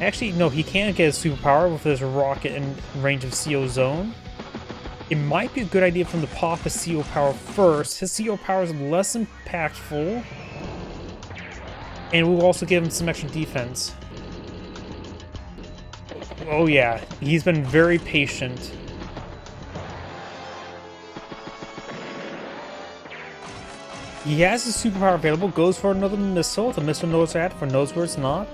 Actually, no, he can get a superpower with his rocket in range of CO zone. It might be a good idea for him to pop his CO power first. His CO power is less impactful. And we'll also give him some extra defense. Oh yeah, he's been very patient. He has his superpower available, goes for another missile. The missile knows that, for knows where it's not.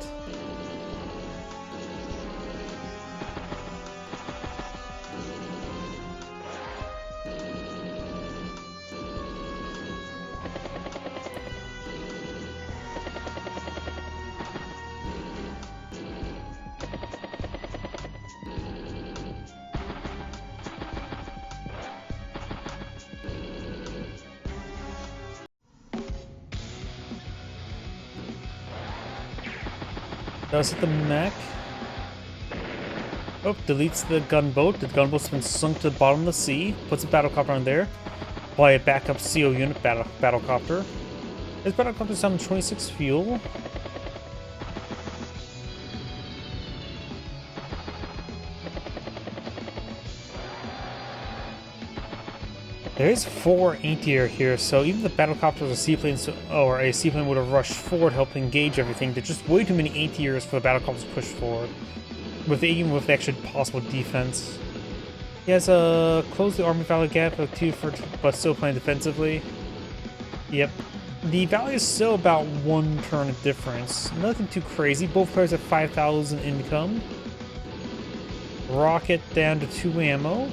Does hit the mech. Oh, deletes the gunboat. The gunboat's been sunk to the bottom of the sea. Puts a battlecopter on there. By a backup CO unit battlecopter. This battlecopter's on 26 fuel. There is 4 anti-air here, so even the battlecopters or seaplanes or a seaplane would have rushed forward to help engage everything. There's just way too many anti-airs for the battlecopters to push forward. Even with the extra possible defense. He has closed the army value gap of 2 but still playing defensively. Yep. The value is still about 1 turn difference. Nothing too crazy. Both players have 5,000 income. Rocket down to 2 ammo.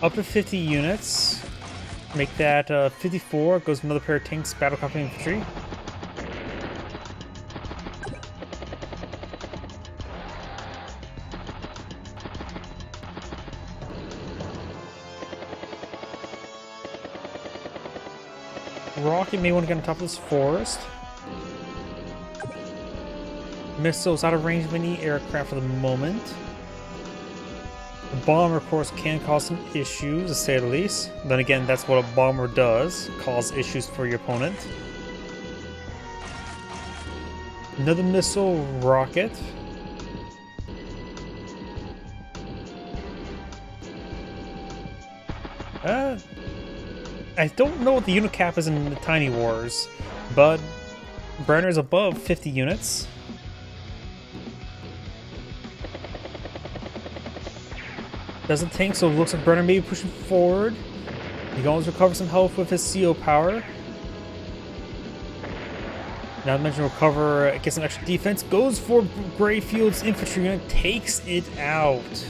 Up to 50 units. Make that 54. Goes another pair of tanks, battlecopter infantry. Rocket may want to get on top of this forest. Missiles out of range of any aircraft for the moment. The bomber, of course, can cause some issues, to say the least. Then again, that's what a bomber does, cause issues for your opponent. Another missile rocket. I don't know what the unit cap is in the Tiny Wars, but Brenner is above 50 units. Doesn't tank, so it looks like Brenner may be pushing forward. He can always recover some health with his CO power. Now to mention recover, get some extra defense. Goes for Greyfield's infantry unit, takes it out.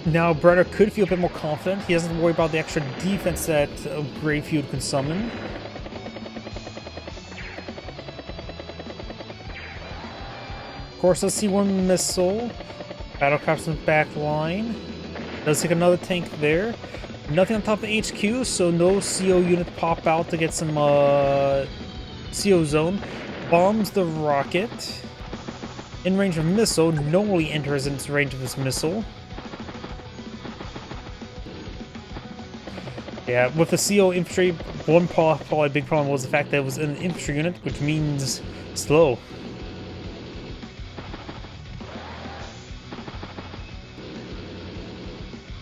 Now Brenner could feel a bit more confident. He doesn't worry about the extra defense that Greyfield can summon. Of course, let's see one missile. Battlecraft's in the back line. Does take another tank there. Nothing on top of HQ, so no CO unit pop out to get some CO zone. Bombs the rocket. In range of missile, normally enters into range of this missile. Yeah, with the CO infantry, one probably big problem was the fact that it was an infantry unit, which means slow.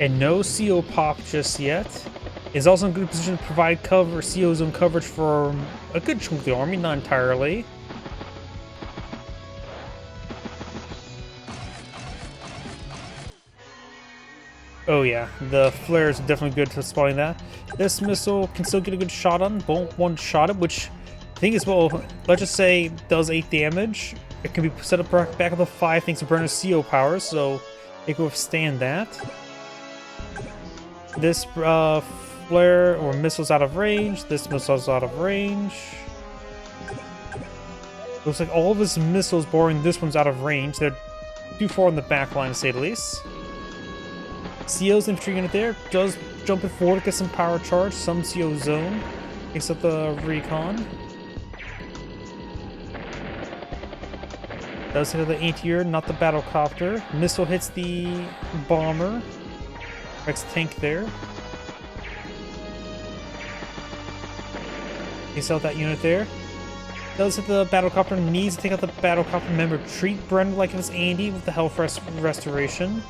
And no CO pop just yet. Is also in good position to provide cover, CO zone coverage for a good chunk of the army, not entirely. Oh yeah, the flares are definitely good for spotting that. This missile can still get a good shot on, won't one-shot it, which I think is, well, let's just say does 8 damage. It can be set up back up to 5 thanks to Brenner's CO power, so it can withstand that. This flare or missile's out of range. This missile's out of range. Looks like all of his missiles, barring this one's out of range. They're too far on the back line, to say the least. CO's infantry unit there does jump it forward to get some power charge, some CO zone. Takes up the recon. Does hit the anti-air, not the battlecopter. Missile hits the bomber. Wrecks tank there. Takes out that unit there. Does hit the battlecopter, needs to take out the battlecopter. Remember, treat Bren like it was Andy with the health restoration.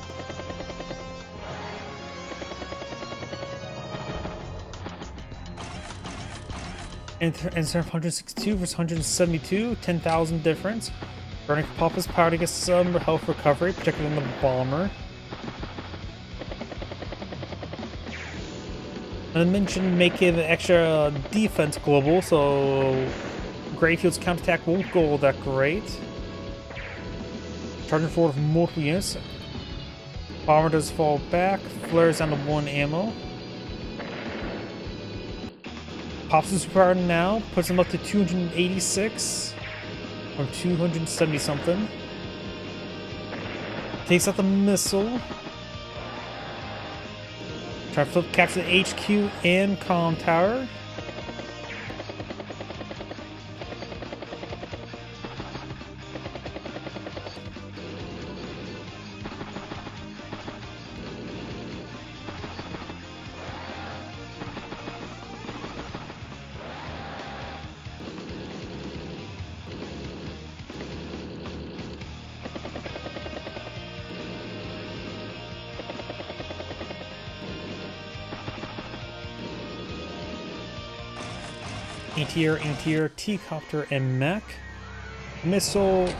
And instead of 162 versus 172, 10,000 difference. Burning Papa's power to get some health recovery, protected in the bomber. And I mentioned making an extra defense global, so Greyfield's counterattack won't go all that great. Charging forward with multiple units. Bomber does fall back, flares down to 1 ammo. Pops the superpower now, puts him up to 286 from 270 something. Takes out the missile. Try to capture the HQ and comm tower. Anti-air, T-copter, and mech. Missile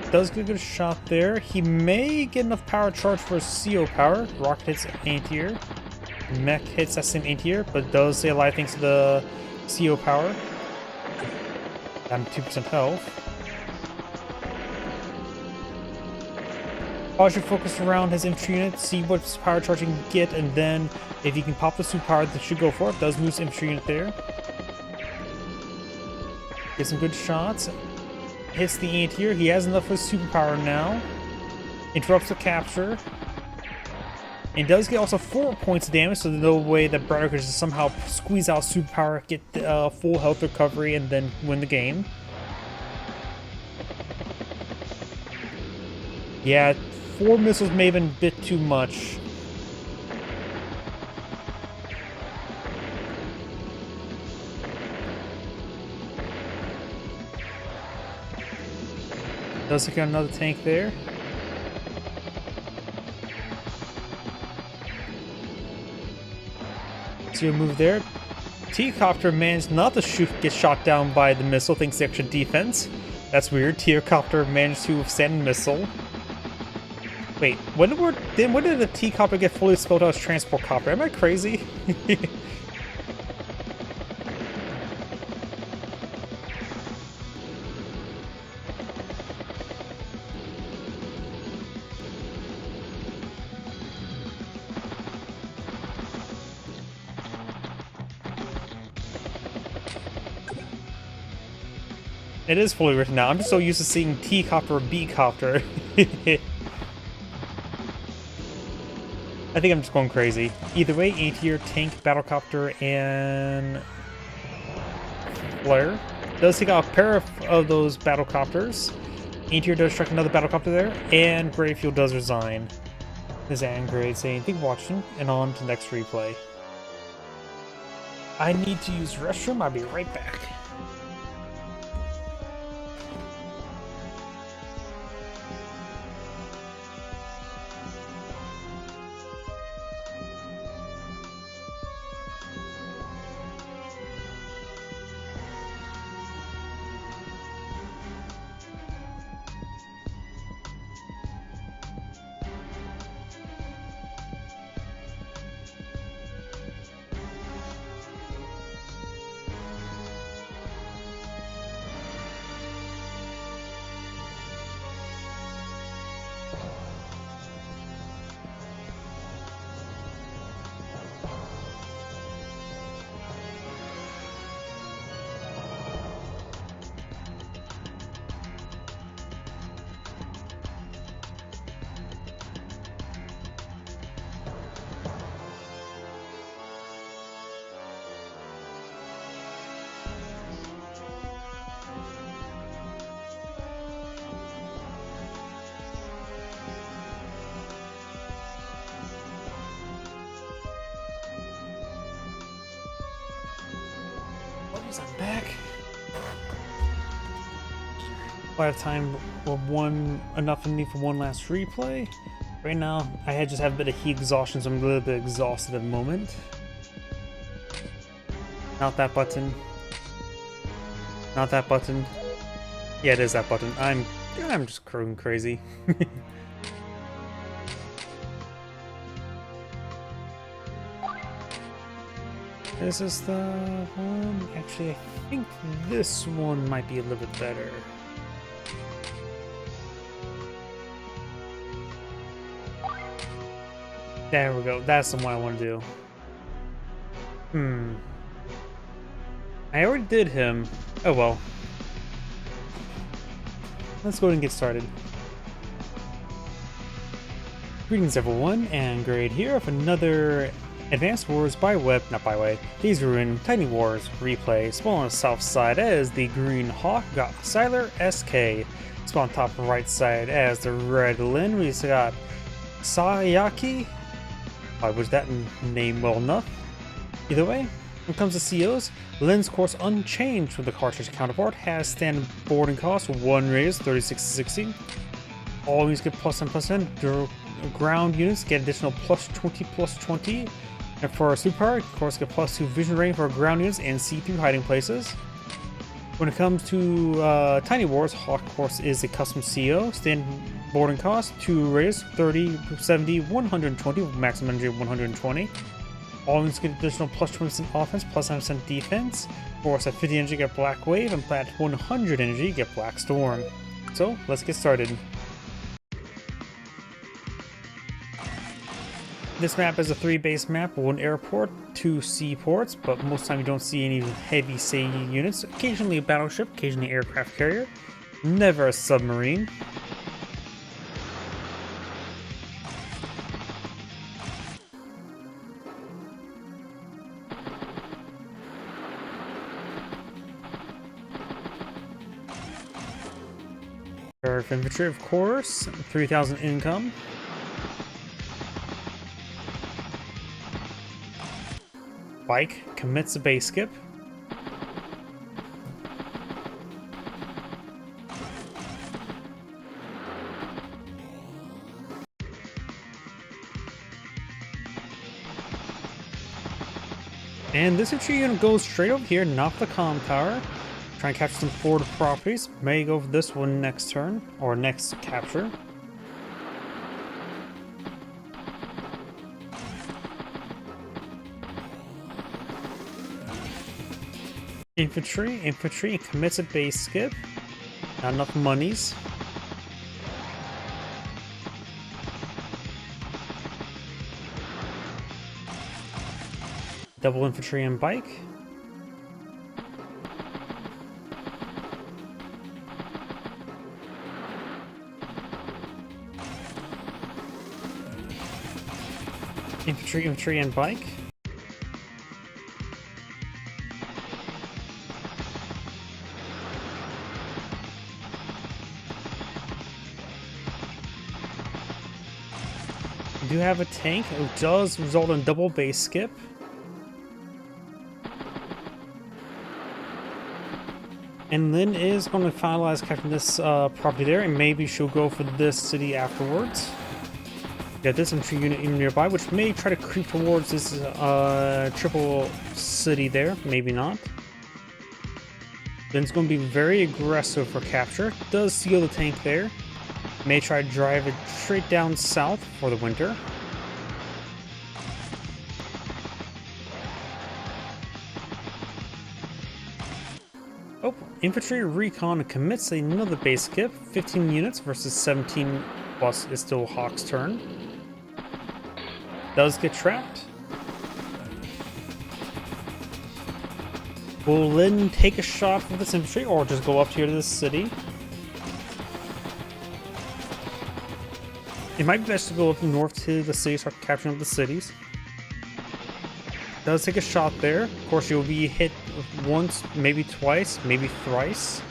does get a good shot there. He may get enough power charge for CO power. Rocket hits anti-air. Mech hits that same anti-air, but does say a lot of things to the CO power. Down to 2% health. Pause your focus around his infantry unit, see what power charge you can get, and then if you can pop the superpower, that should go for it. Does move his infantry unit there. Gets some good shots. Hits the anti-air. He has enough for his superpower now. Interrupts the capture. And does get also 4 points of damage, so there's no way that Browder could just somehow squeeze out superpower, get full health recovery, and then win the game. Yeah, 4 missiles may have been a bit too much. Does he got another tank there? So move there. T-copter managed not to get shot down by the missile, thanks to extra defense. That's weird. T-copter managed to withstand the missile. Wait, when did the T-copter get fully spelled out as transport copter? Am I crazy? It is fully written out. I'm just so used to seeing T-copter or B-copter. I think I'm just going crazy. Either way, anti-air, tank, battlecopter, and flare. Does take out a pair of those battlecopters. Anti-air does strike another battlecopter there, and Greyfield does resign. This is Angrade saying, thank you for watching, and on to the next replay. I need to use the restroom. I'll be right back. Guys, I'm back. I have time for enough for me for one last replay. Right now, I just have a bit of heat exhaustion, so I'm a little bit exhausted at the moment. Not that button. Not that button. Yeah, it is that button. I'm just going crazy. This is the one. Actually, I think this one might be a little bit better. There we go. That's the one I want to do. I already did him. Oh well. Let's go ahead and get started. Greetings everyone, and Grade here with another Advanced Wars Days Ruin, Tiny Wars replay. Spawn on the south side as the Green Hawk, got Siler SK. Spawn on top right side as the Red Lin, we got Sayaki. I was that name well enough. Either way, when it comes to COs, Lin's course unchanged with the cartridge counterpart, has standard boarding cost 1 raise 36 to 60. All units get +10%. Ground units get additional +20. And for our superpower, of course, get +2 vision rating for ground units and see-through hiding places. When it comes to Tiny Wars, Hawk course is a custom CO. Standard boarding cost 2 raise 30, 70, 120, maximum energy of 120. All units get additional +20% offense, +9% defense. Of course, at 50 energy, get Black Wave, and at 100 energy, get Black Storm. So, let's get started. This map is a 3-base map, 1 airport, 2 seaports, but most of the time you don't see any heavy sea units. Occasionally a battleship, occasionally an aircraft carrier, never a submarine. Earth infantry, of course, 3,000 income. Bike commits a base skip. And this infantry unit goes straight over here, not the comm tower. Try and capture some forward properties. May go for this one next turn, or next capture. Infantry commits a base skip. Not enough monies. Double infantry and bike. Infantry and bike. We do have a tank. It does result in double base skip. And Lynn is going to finalize capturing this property there, and maybe she'll go for this city afterwards. Got this infantry unit even nearby, which may try to creep towards this triple city there. Maybe not. Lynn's going to be very aggressive for capture. Does seal the tank there. May try to drive it straight down south for the winter. Oh, infantry recon commits another base skip. 15 units versus 17 plus is still Hawk's turn. Does get trapped. Will Lynn take a shot with this infantry or just go up here to this city? It might be best to go up north to the city, start capturing the cities. Does take a shot there. Of course, you'll be hit once, maybe twice, maybe thrice.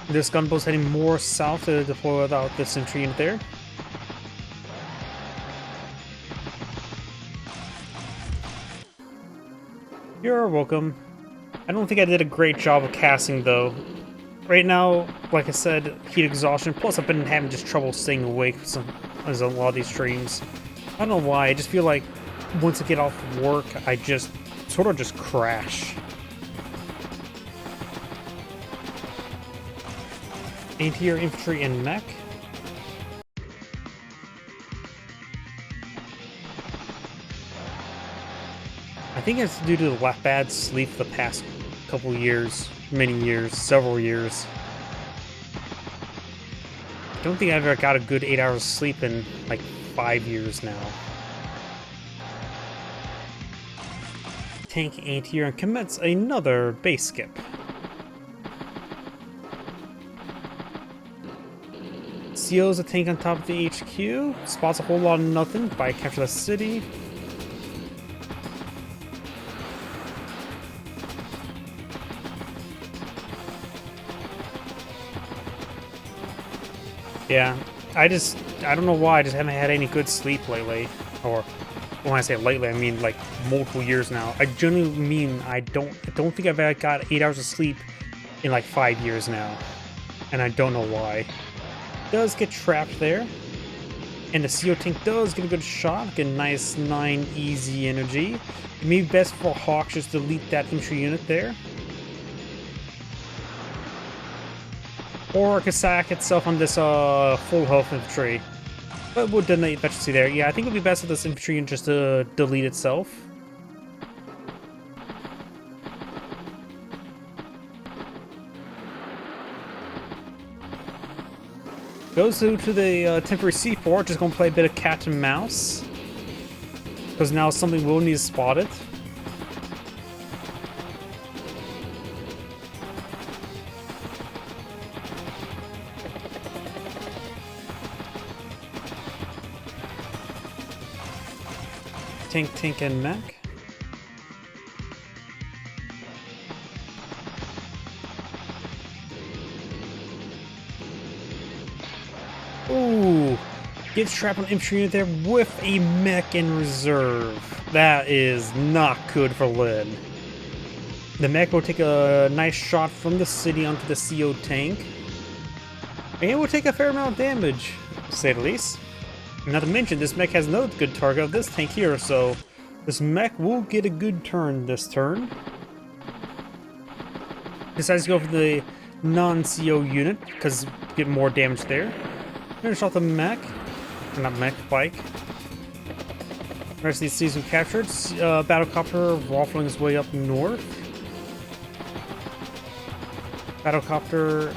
This gunboat's heading more south to deploy without this infantry in there. You're welcome. I don't think I did a great job of casting though. Right now, like I said, heat exhaustion, plus I've been having just trouble staying awake as a lot of these streams. I don't know why, I just feel like once I get off work, I just sort of just crash. Anti-air infantry and mech. I think it's due to the bad sleep the past couple years, many years, several years. I don't think I've ever got a good 8 hours of sleep in like 5 years now. Tank anti-air and commits another base skip. CO's a tank on top of the HQ. Spots a whole lot of nothing by capture the city. Yeah, I don't know why, I just haven't had any good sleep lately. Or when I say lately, I mean like multiple years now. I genuinely mean I don't think I've got 8 hours of sleep in like 5 years now. And I don't know why. Does get trapped there. And the CO tank does get a good shot, get a nice 9 easy energy. It may be best for Hawks just to delete that infantry unit there. Or it could sack itself on this full health infantry. But we'll donate efficiency there. Yeah, I think it would be best for this infantry unit just to delete itself. Goes to the temporary C4, just gonna play a bit of cat and mouse. Because now something will need to spot it. Tank, and mech. Ooh, gets trapped on infantry unit there with a mech in reserve. That is not good for Lynn. The mech will take a nice shot from the city onto the CO tank. And it will take a fair amount of damage, to say the least. Not to mention, this mech has no good target of this tank here, so this mech will get a good turn this turn. Decides to go for the non-CO unit, because get more damage there. Finish off the mech. Or not mech, bike. The rest of these cities we captured. Battlecopter waffling his way up north. Battlecopter.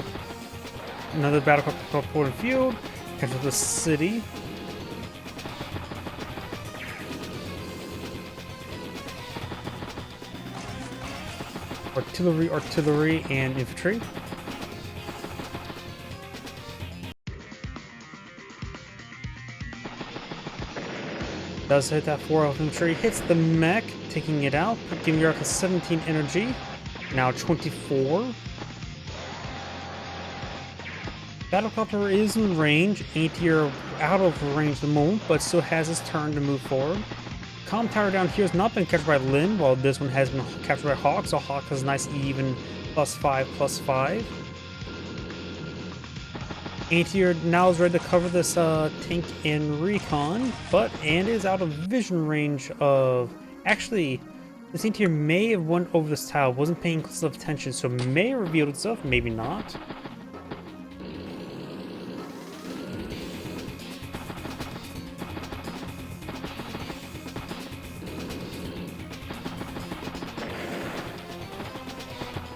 Another battlecopter port in field. Capture the city. Artillery, and infantry. Does hit that 4 infantry, hits the mech, taking it out, giving her up to 17 energy. Now 24. Battlecopter is in range. Anti-air out of range at the moment, but still has his turn to move forward. Comm tower down here has not been captured by Lynn, while this one has been captured by Hawk, so Hawk has a nice even +5/+5. Anti-air now is ready to cover this tank in recon, and is out of vision range of... Actually, this anti-air may have went over this tile, wasn't paying close enough attention, so may have revealed itself, maybe not.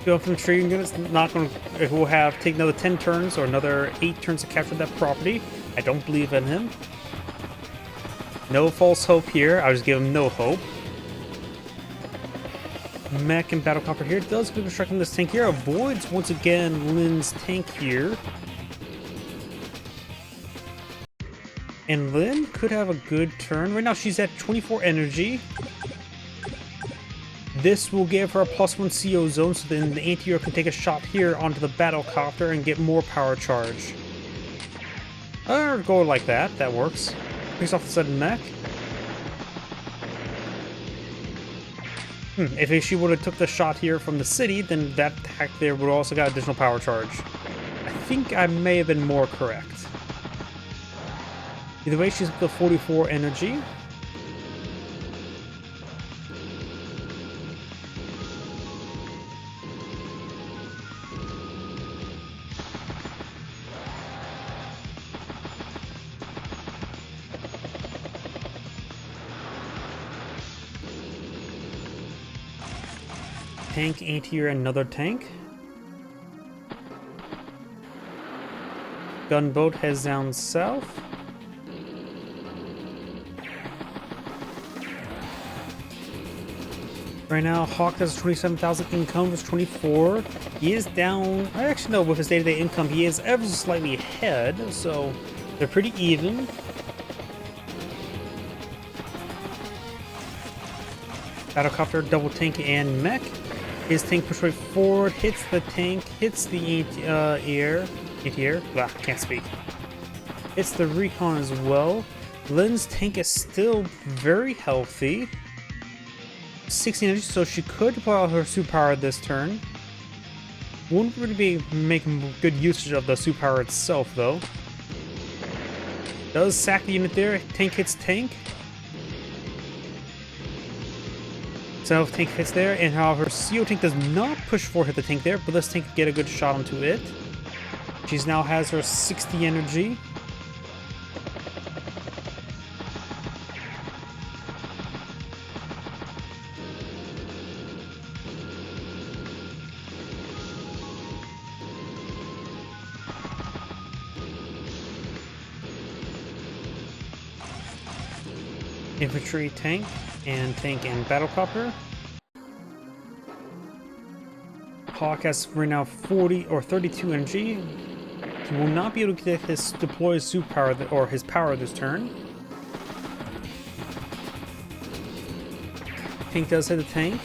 Infantry units not going to. It will have take another 10 turns or another 8 turns to capture that property. I don't believe in him. No false hope here. I'll just give him no hope. Mech and battlecopter here does good constructing this tank here. Avoids once again Lynn's tank here. And Lynn could have a good turn. Right now she's at 24 energy. This will give her a +1 CO zone, so then the anti-air can take a shot here onto the battlecopter and get more power charge. Or go like that, that works. Picks off the sudden mech. If she would have took the shot here from the city, then that attack there would also got additional power charge. I think I may have been more correct. Either way, she's up to 44 energy. Tank ain't here, another tank. Gunboat heads down south. Right now, Hawk has 27,000 income, was 24. He is down. I actually know with his day-to-day income, he is ever so slightly ahead, so they're pretty even. Battlecopter, double tank, and mech. His tank pushed right forward, hits the tank, hits the anti-air. Blah, can't speak. Hits the recon as well. Lynn's tank is still very healthy. 16 energy, so she could pull out her superpower this turn. Wouldn't really be making good usage of the superpower itself, though. Does sack the unit there. Tank hits tank. So tank hits there, and however, CO tank does not push forward hit the tank there, but this tank can get a good shot onto it. She now has her 60 energy. Infantry, tank and battlecopter. Hawk has right now 40 or 32 energy. He will not be able to get his deploy his superpower or his power this turn. Tank does hit the tank.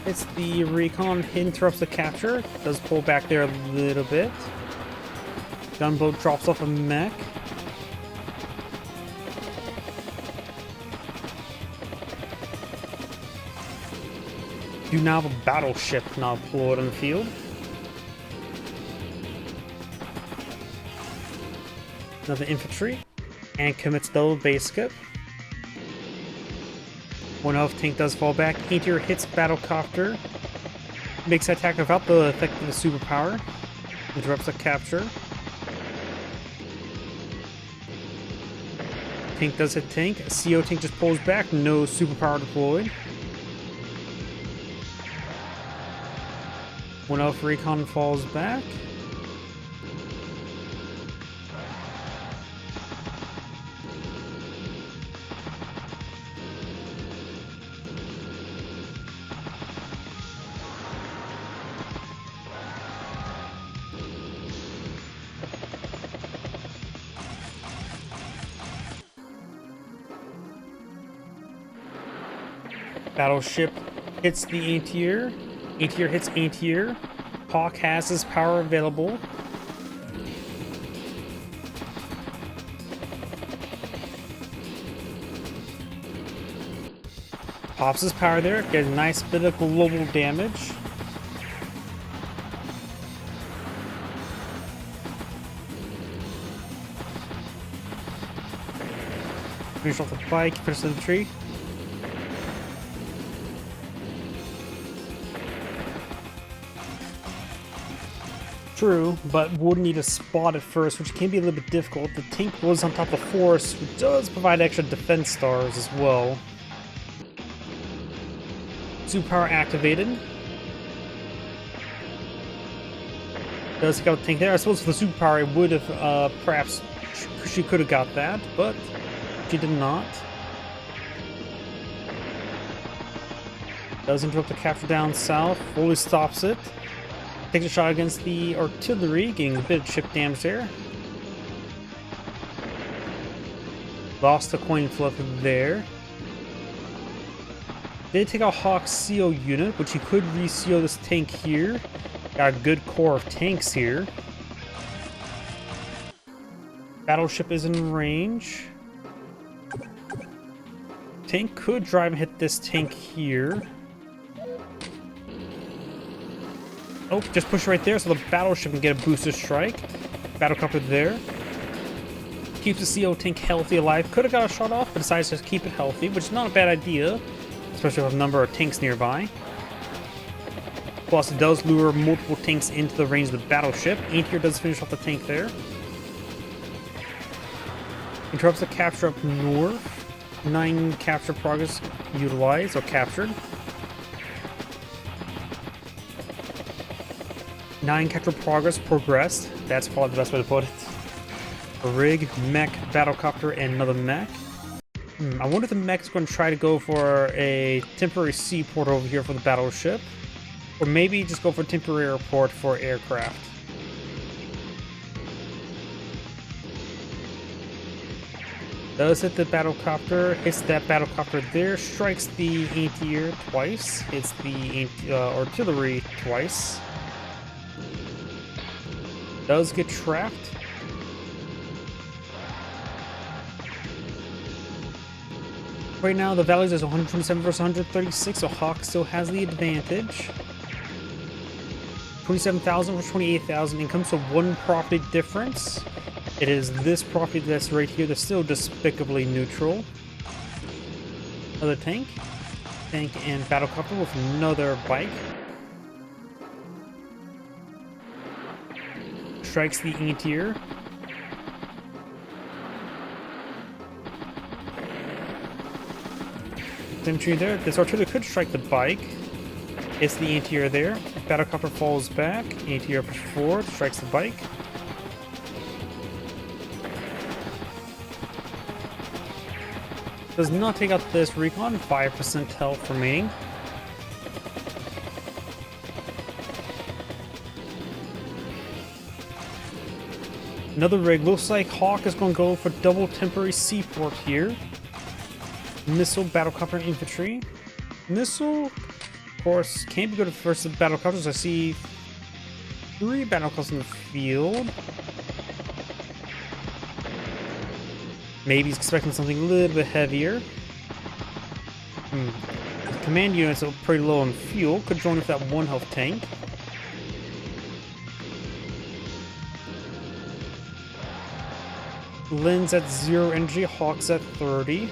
It's the recon, interrupts the capture. Does pull back there a little bit. Gunboat drops off a mech. Do now have a battleship now deployed on the field. Another infantry. And commits double base skip. One health tank does fall back. Anti-air hits battlecopter. Makes that attack without the effect of the superpower. Interrupts the capture. Tank does hit tank. CO tank just pulls back. No superpower deployed. One elf recon falls back. Battleship hits the anti-air. Anti-air hits anti-air. Hawk has his power available. Pops his power there. Gets a nice bit of global damage. Finish off the bike, finish the tree. True, but would need a spot at first, which can be a little bit difficult. The tank was on top of the forest, which does provide extra defense stars as well. Superpower activated. Does take out the tank there. I suppose with the superpower, it would have, perhaps, she could have got that, but she did not. Does interrupt the capture down south, fully stops it. Takes a shot against the artillery, getting a bit of chip damage there. Lost the coin flip there. Did take out Hawk's CO unit, which he could re-CO this tank here. Got a good core of tanks here. Battleship is in range. Tank could drive and hit this tank here. Oh, just push right there so the battleship can get a boosted strike. Battlecopter there. Keeps the CO tank healthy alive. Could have got a shot off, but decides to keep it healthy, which is not a bad idea, especially with a number of tanks nearby. Plus, it does lure multiple tanks into the range of the battleship. Antier does finish off the tank there. Interrupts the capture up north. 9 capture progress utilized or captured. 9 capture progress progressed. That's probably the best way to put it. A rig, mech, battlecopter, and another mech. I wonder if the mech is going to try to go for a temporary seaport over here for the battleship. Or maybe just go for a temporary airport for aircraft. Does hit the battlecopter, hits that battlecopter there, strikes the anti-air twice, hits the artillery twice. Does get trapped. Right now, the values is 127 versus 136, so Hawk still has the advantage. 27,000 versus 28,000, and comes to 1 property difference. It is this property that's right here that's still despicably neutral. Another tank. Tank and battlecopter with another bike. Strikes the anti-air. Infantry there. This artillery could strike the bike. It's the anti-air there. Battlecopter falls back. Anti-air pushes forward. Strikes the bike. Does not take out this recon. 5% health remaining. Another rig. Looks like Hawk is going to go for double temporary seaport here. Missile, battlecopter, and infantry. Missile, of course, can't be good versus battlecopters. I see 3 battlecopters in the field. Maybe he's expecting something a little bit heavier. The command units are pretty low on fuel. Could join with that 1 health tank. Lynn's at 0 energy. Hawk's at 30.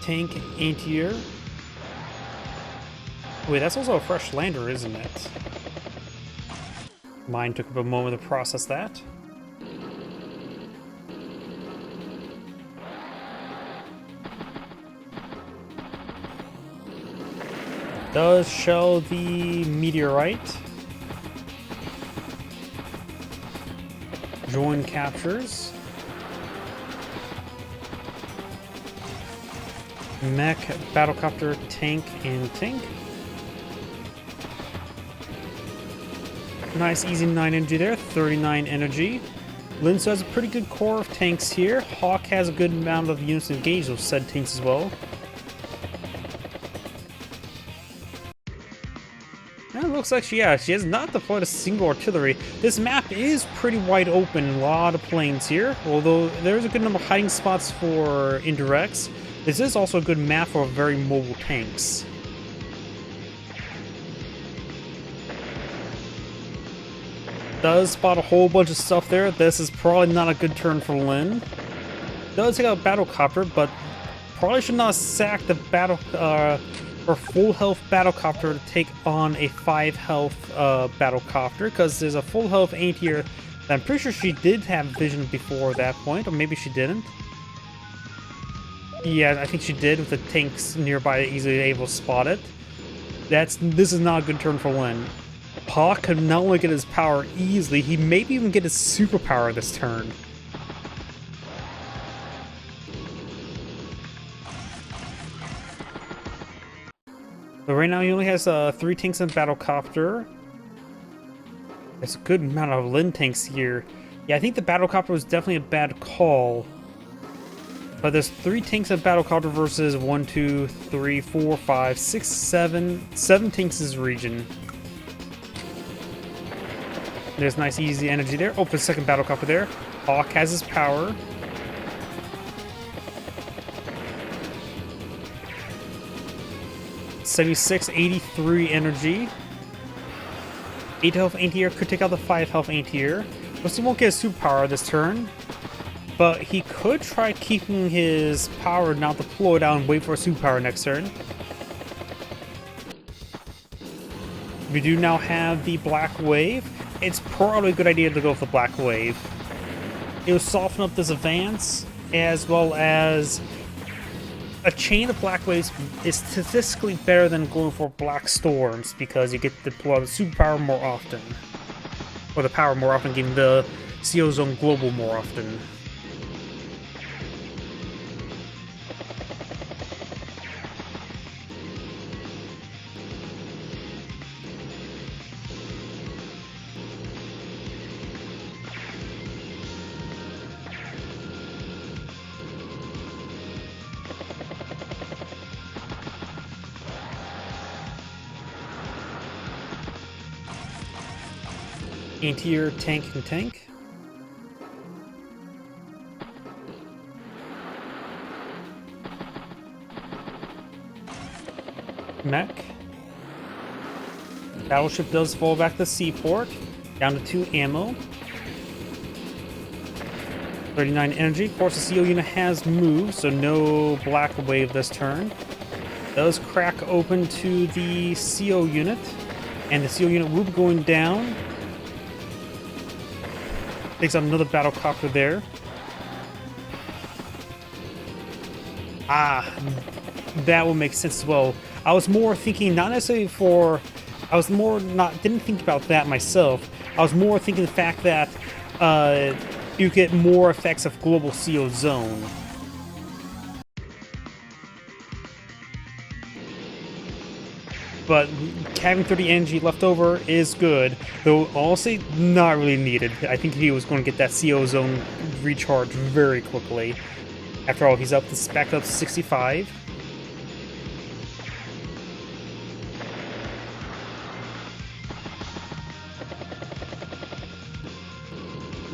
Tank, anti-air. Wait, that's also a fresh lander, isn't it? Mine took a moment to process that. Does shell the meteorite. Join captures. Mech, battlecopter, tank, and tank. Nice easy 9 energy there, 39 energy. Linso has a pretty good core of tanks here. Hawk has a good amount of units engaged with said tanks as well. And it looks like she has not deployed a single artillery. This map is pretty wide open, a lot of planes here. Although there's a good number of hiding spots for indirects. This is also a good map for very mobile tanks. Does spot a whole bunch of stuff there. This is probably not a good turn for Lynn. Does take out a battlecopter, but probably should not sack the or full health battlecopter to take on a 5 health battlecopter, because there's a full health anti-air that I'm pretty sure she did have vision before that point, or maybe she didn't. Yeah, I think she did, with the tanks nearby easily able to spot it. This is not a good turn for Lynn. Hawk could not only get his power easily, he maybe even get his superpower this turn. But right now he only has 3 tanks and battlecopter. There's a good amount of Lynn tanks here. Yeah, I think the battlecopter was definitely a bad call. But there's 3 tanks and battlecopter versus 1, 2, 3, 4, 5, 6, 7 tanks in this region. There's nice easy energy there. Open second battle copper there. Hawk has his power. $76.83 energy. 8 health anti-air could take out the 5 health anti-air. Plus he won't get a superpower this turn. But he could try keeping his power not deployed out and wait for a superpower next turn. We do now have the Black Wave. It's probably a good idea to go with the Black Wave. It will soften up this advance, as well as a chain of Black Waves is statistically better than going for Black Storms because you get to deploy the superpower more often. Or the power more often, getting the CO Zone Global more often. Anti-air tank and tank. Mech. Battleship does fall back to seaport. Down to 2 ammo. 39 energy. Of course, the CO unit has moved, so no Black Wave this turn. Does crack open to the CO unit. And the CO unit will be going down. Takes out another battle copter there. Ah, that will make sense as well. I was more thinking not necessarily for... didn't think about that myself. I was more thinking the fact that you get more effects of global CO zone. But having 30 energy left over is good, though honestly not really needed. I think he was going to get that CO zone recharge very quickly. After all, he's back up to 65.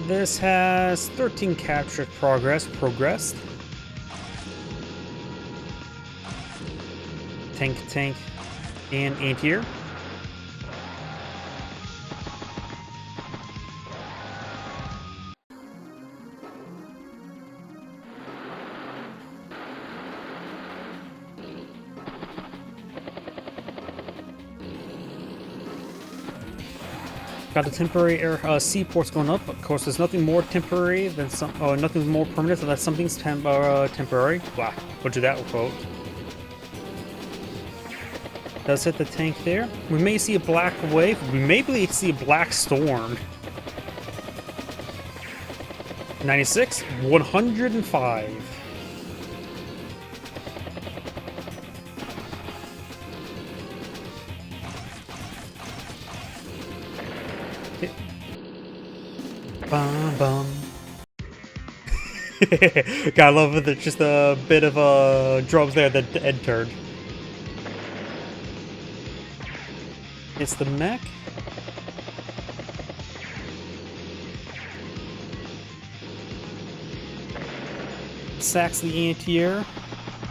This has 13 capture progressed. Tank. And anti-air. Got the temporary air seaports going up. Of course, there's nothing more temporary than nothing more permanent than that something's temporary. Wow, butchered that quote. Does hit the tank there. We may see a Black Wave. We may see a Black Storm. 96, 105. Bum. Gotta love it. There's just a bit of drums there that entered. It's the mech. Sacks the anti-air.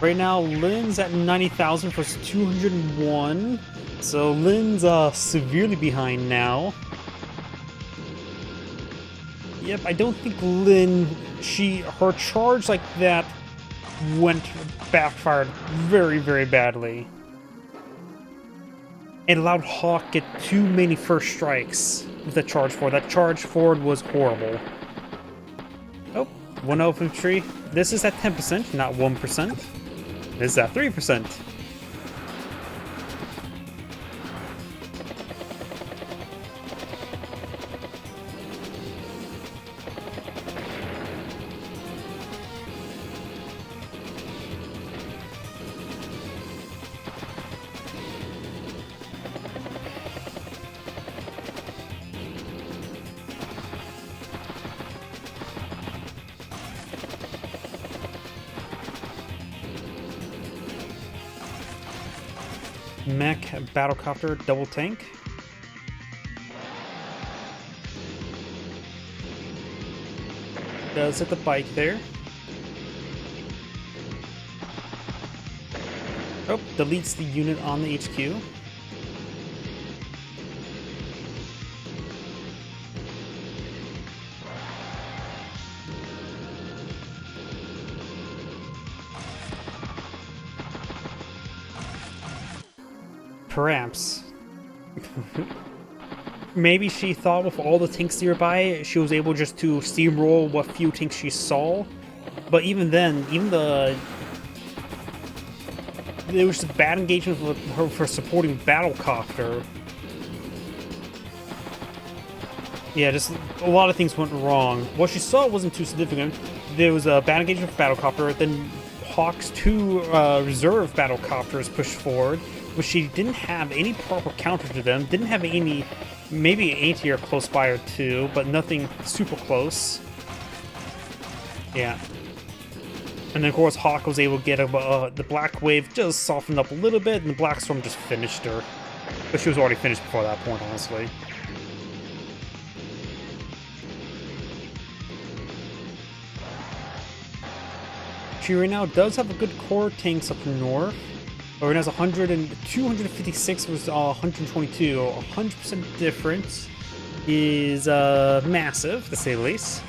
Right now, Lynn's at 90,000 versus 201. So Lynn's severely behind now. Yep, I don't think Lynn, her charge like that backfired very, very badly. It allowed Hawk get too many first strikes with the charge forward. That charge forward was horrible. Oh, 1 infantry. This is at 10%, not 1%. This is at 3%. Mech, battlecopter, double tank. Does hit the bike there. Oh, deletes the unit on the HQ. Perhaps. Maybe she thought with all the tanks nearby, she was able just to steamroll what few tanks she saw. But even then, there was just bad engagement with her for supporting Battlecopter. Yeah, just a lot of things went wrong. What she saw wasn't too significant. There was a bad engagement with Battlecopter, then Hawk's 2 reserve Battlecopters pushed forward, but she didn't have any proper counter to them, didn't have any, maybe an anti-air close by or two, but nothing super close. Yeah. And then, of course, Hawk was able to get the Black Wave just softened up a little bit, and the Black Storm just finished her. But she was already finished before that point, honestly. She right now does have a good core tanks up north. But it has 100 and 256 versus 122. 100% difference is massive, to say the least.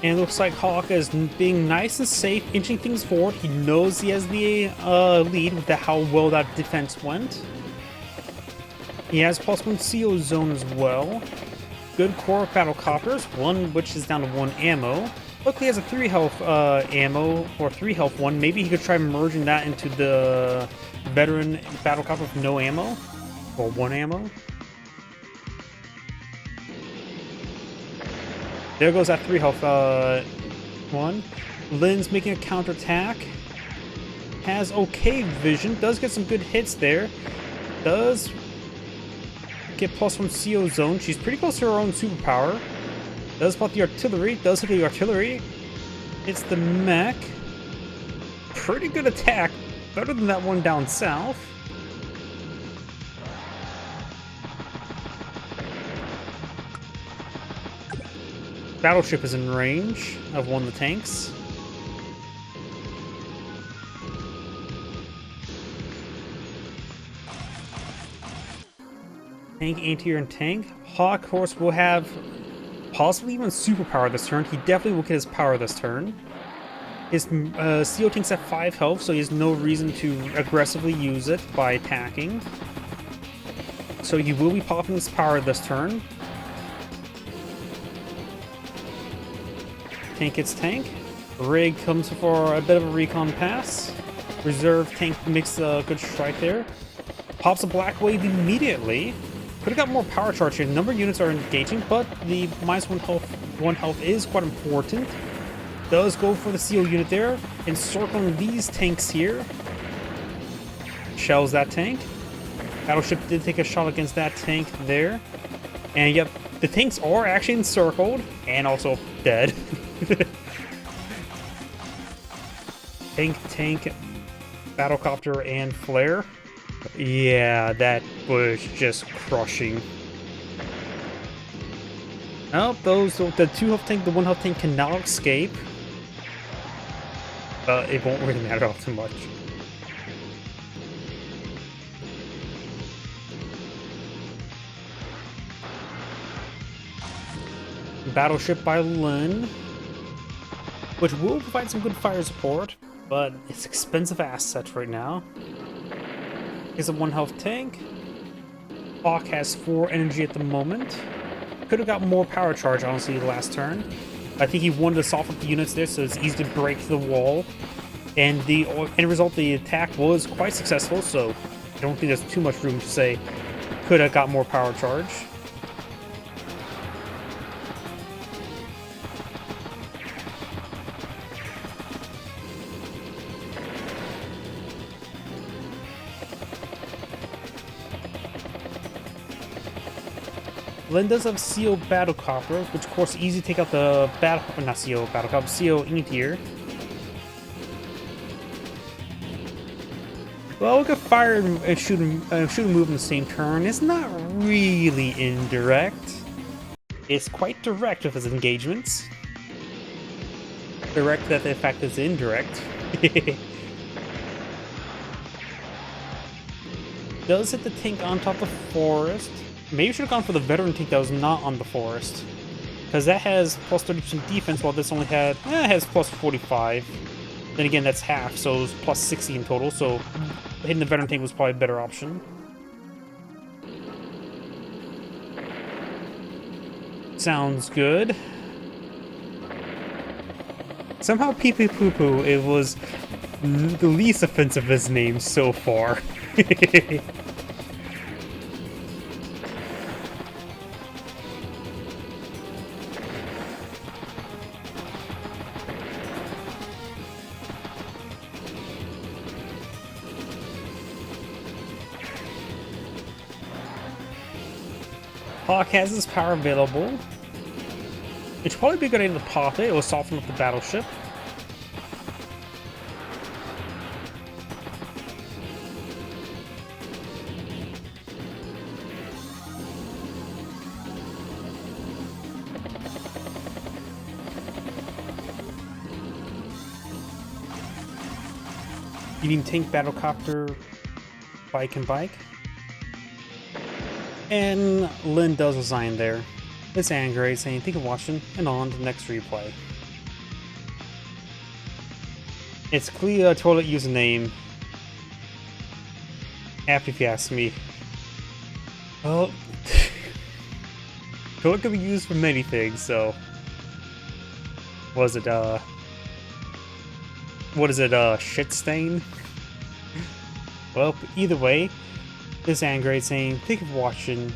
And it looks like Hawk is being nice and safe, inching things forward. He knows he has the lead with how well that defense went. He has +1 CO zone as well. Good core of Battlecopters, one which is down to 1 ammo. Luckily he has a 3 health ammo, or 3 health one. Maybe he could try merging that into the veteran Battlecopter with no ammo, or 1 ammo. There goes that 3 health one. Lynn's making a counterattack. Has okay vision. Does get some good hits there. Does get +1 CO zone. She's pretty close to her own superpower. Does spot the artillery. Does hit the artillery. Hits the mech. Pretty good attack. Better than that one down south. Battleship is in range of one of the tanks. Tank, anti-air, and tank. Hawk, of course, will have possibly even superpower this turn. He definitely will get his power this turn. His CO tank's at 5 health, so he has no reason to aggressively use it by attacking. So he will be popping his power this turn. Tank hits tank. Rig comes for a bit of a recon pass. Reserve tank makes a good strike there. Pops a Black Wave immediately. Could have got more power charge here. Number of units are engaging, but the -1 health is quite important. Does go for the CO unit there. Encircling these tanks here. Shells that tank. Battleship did take a shot against that tank there. And yep, the tanks are actually encircled and also dead. Tank, Battlecopter, and Flare. Yeah, that was just crushing. Oh, the 2 health tank, the 1 health tank cannot escape. It won't really matter all too much. Battleship by Lynn, which will provide some good fire support, but it's expensive asset right now. Is a 1 health tank. Hawk has 4 energy at the moment. Could have got more power charge, honestly, the last turn. I think he wanted to soften up the units there, so it's easy to break the wall. And the end result, the attack was quite successful, so I don't think there's too much room to say could have got more power charge. Lynn does have CO Battlecopter, which of course easy to take out the battle, or not CO Battlecopter, CO Intier. Well, we could fire and shoot and move in the same turn. It's not really indirect. It's quite direct with its engagements. Direct that the effect is indirect. Does hit the tank on top of the forest. Maybe should have gone for the veteran tank that was not on the forest. Because that has plus 30% defense, while this only had, it has plus 45. Then again, that's half, so it was plus 60 in total, so hitting the veteran tank was probably a better option. Sounds good. Somehow Pee Pee Poo Poo, it was the least offensive of his name so far. Hawk has his power available. It should probably be a good idea to pop it. It will soften up the battleship. You need tank, battlecopter, bike, and bike. And Lynn does resign there. It's Angry saying, "Thank you for watching," and on to the next replay. It's clear toilet username. Happy if you ask me. Well, toilet can be used for many things, so. Was it, what is it, shit stain? Well, either way, this Angry saying, "Thank you for watching."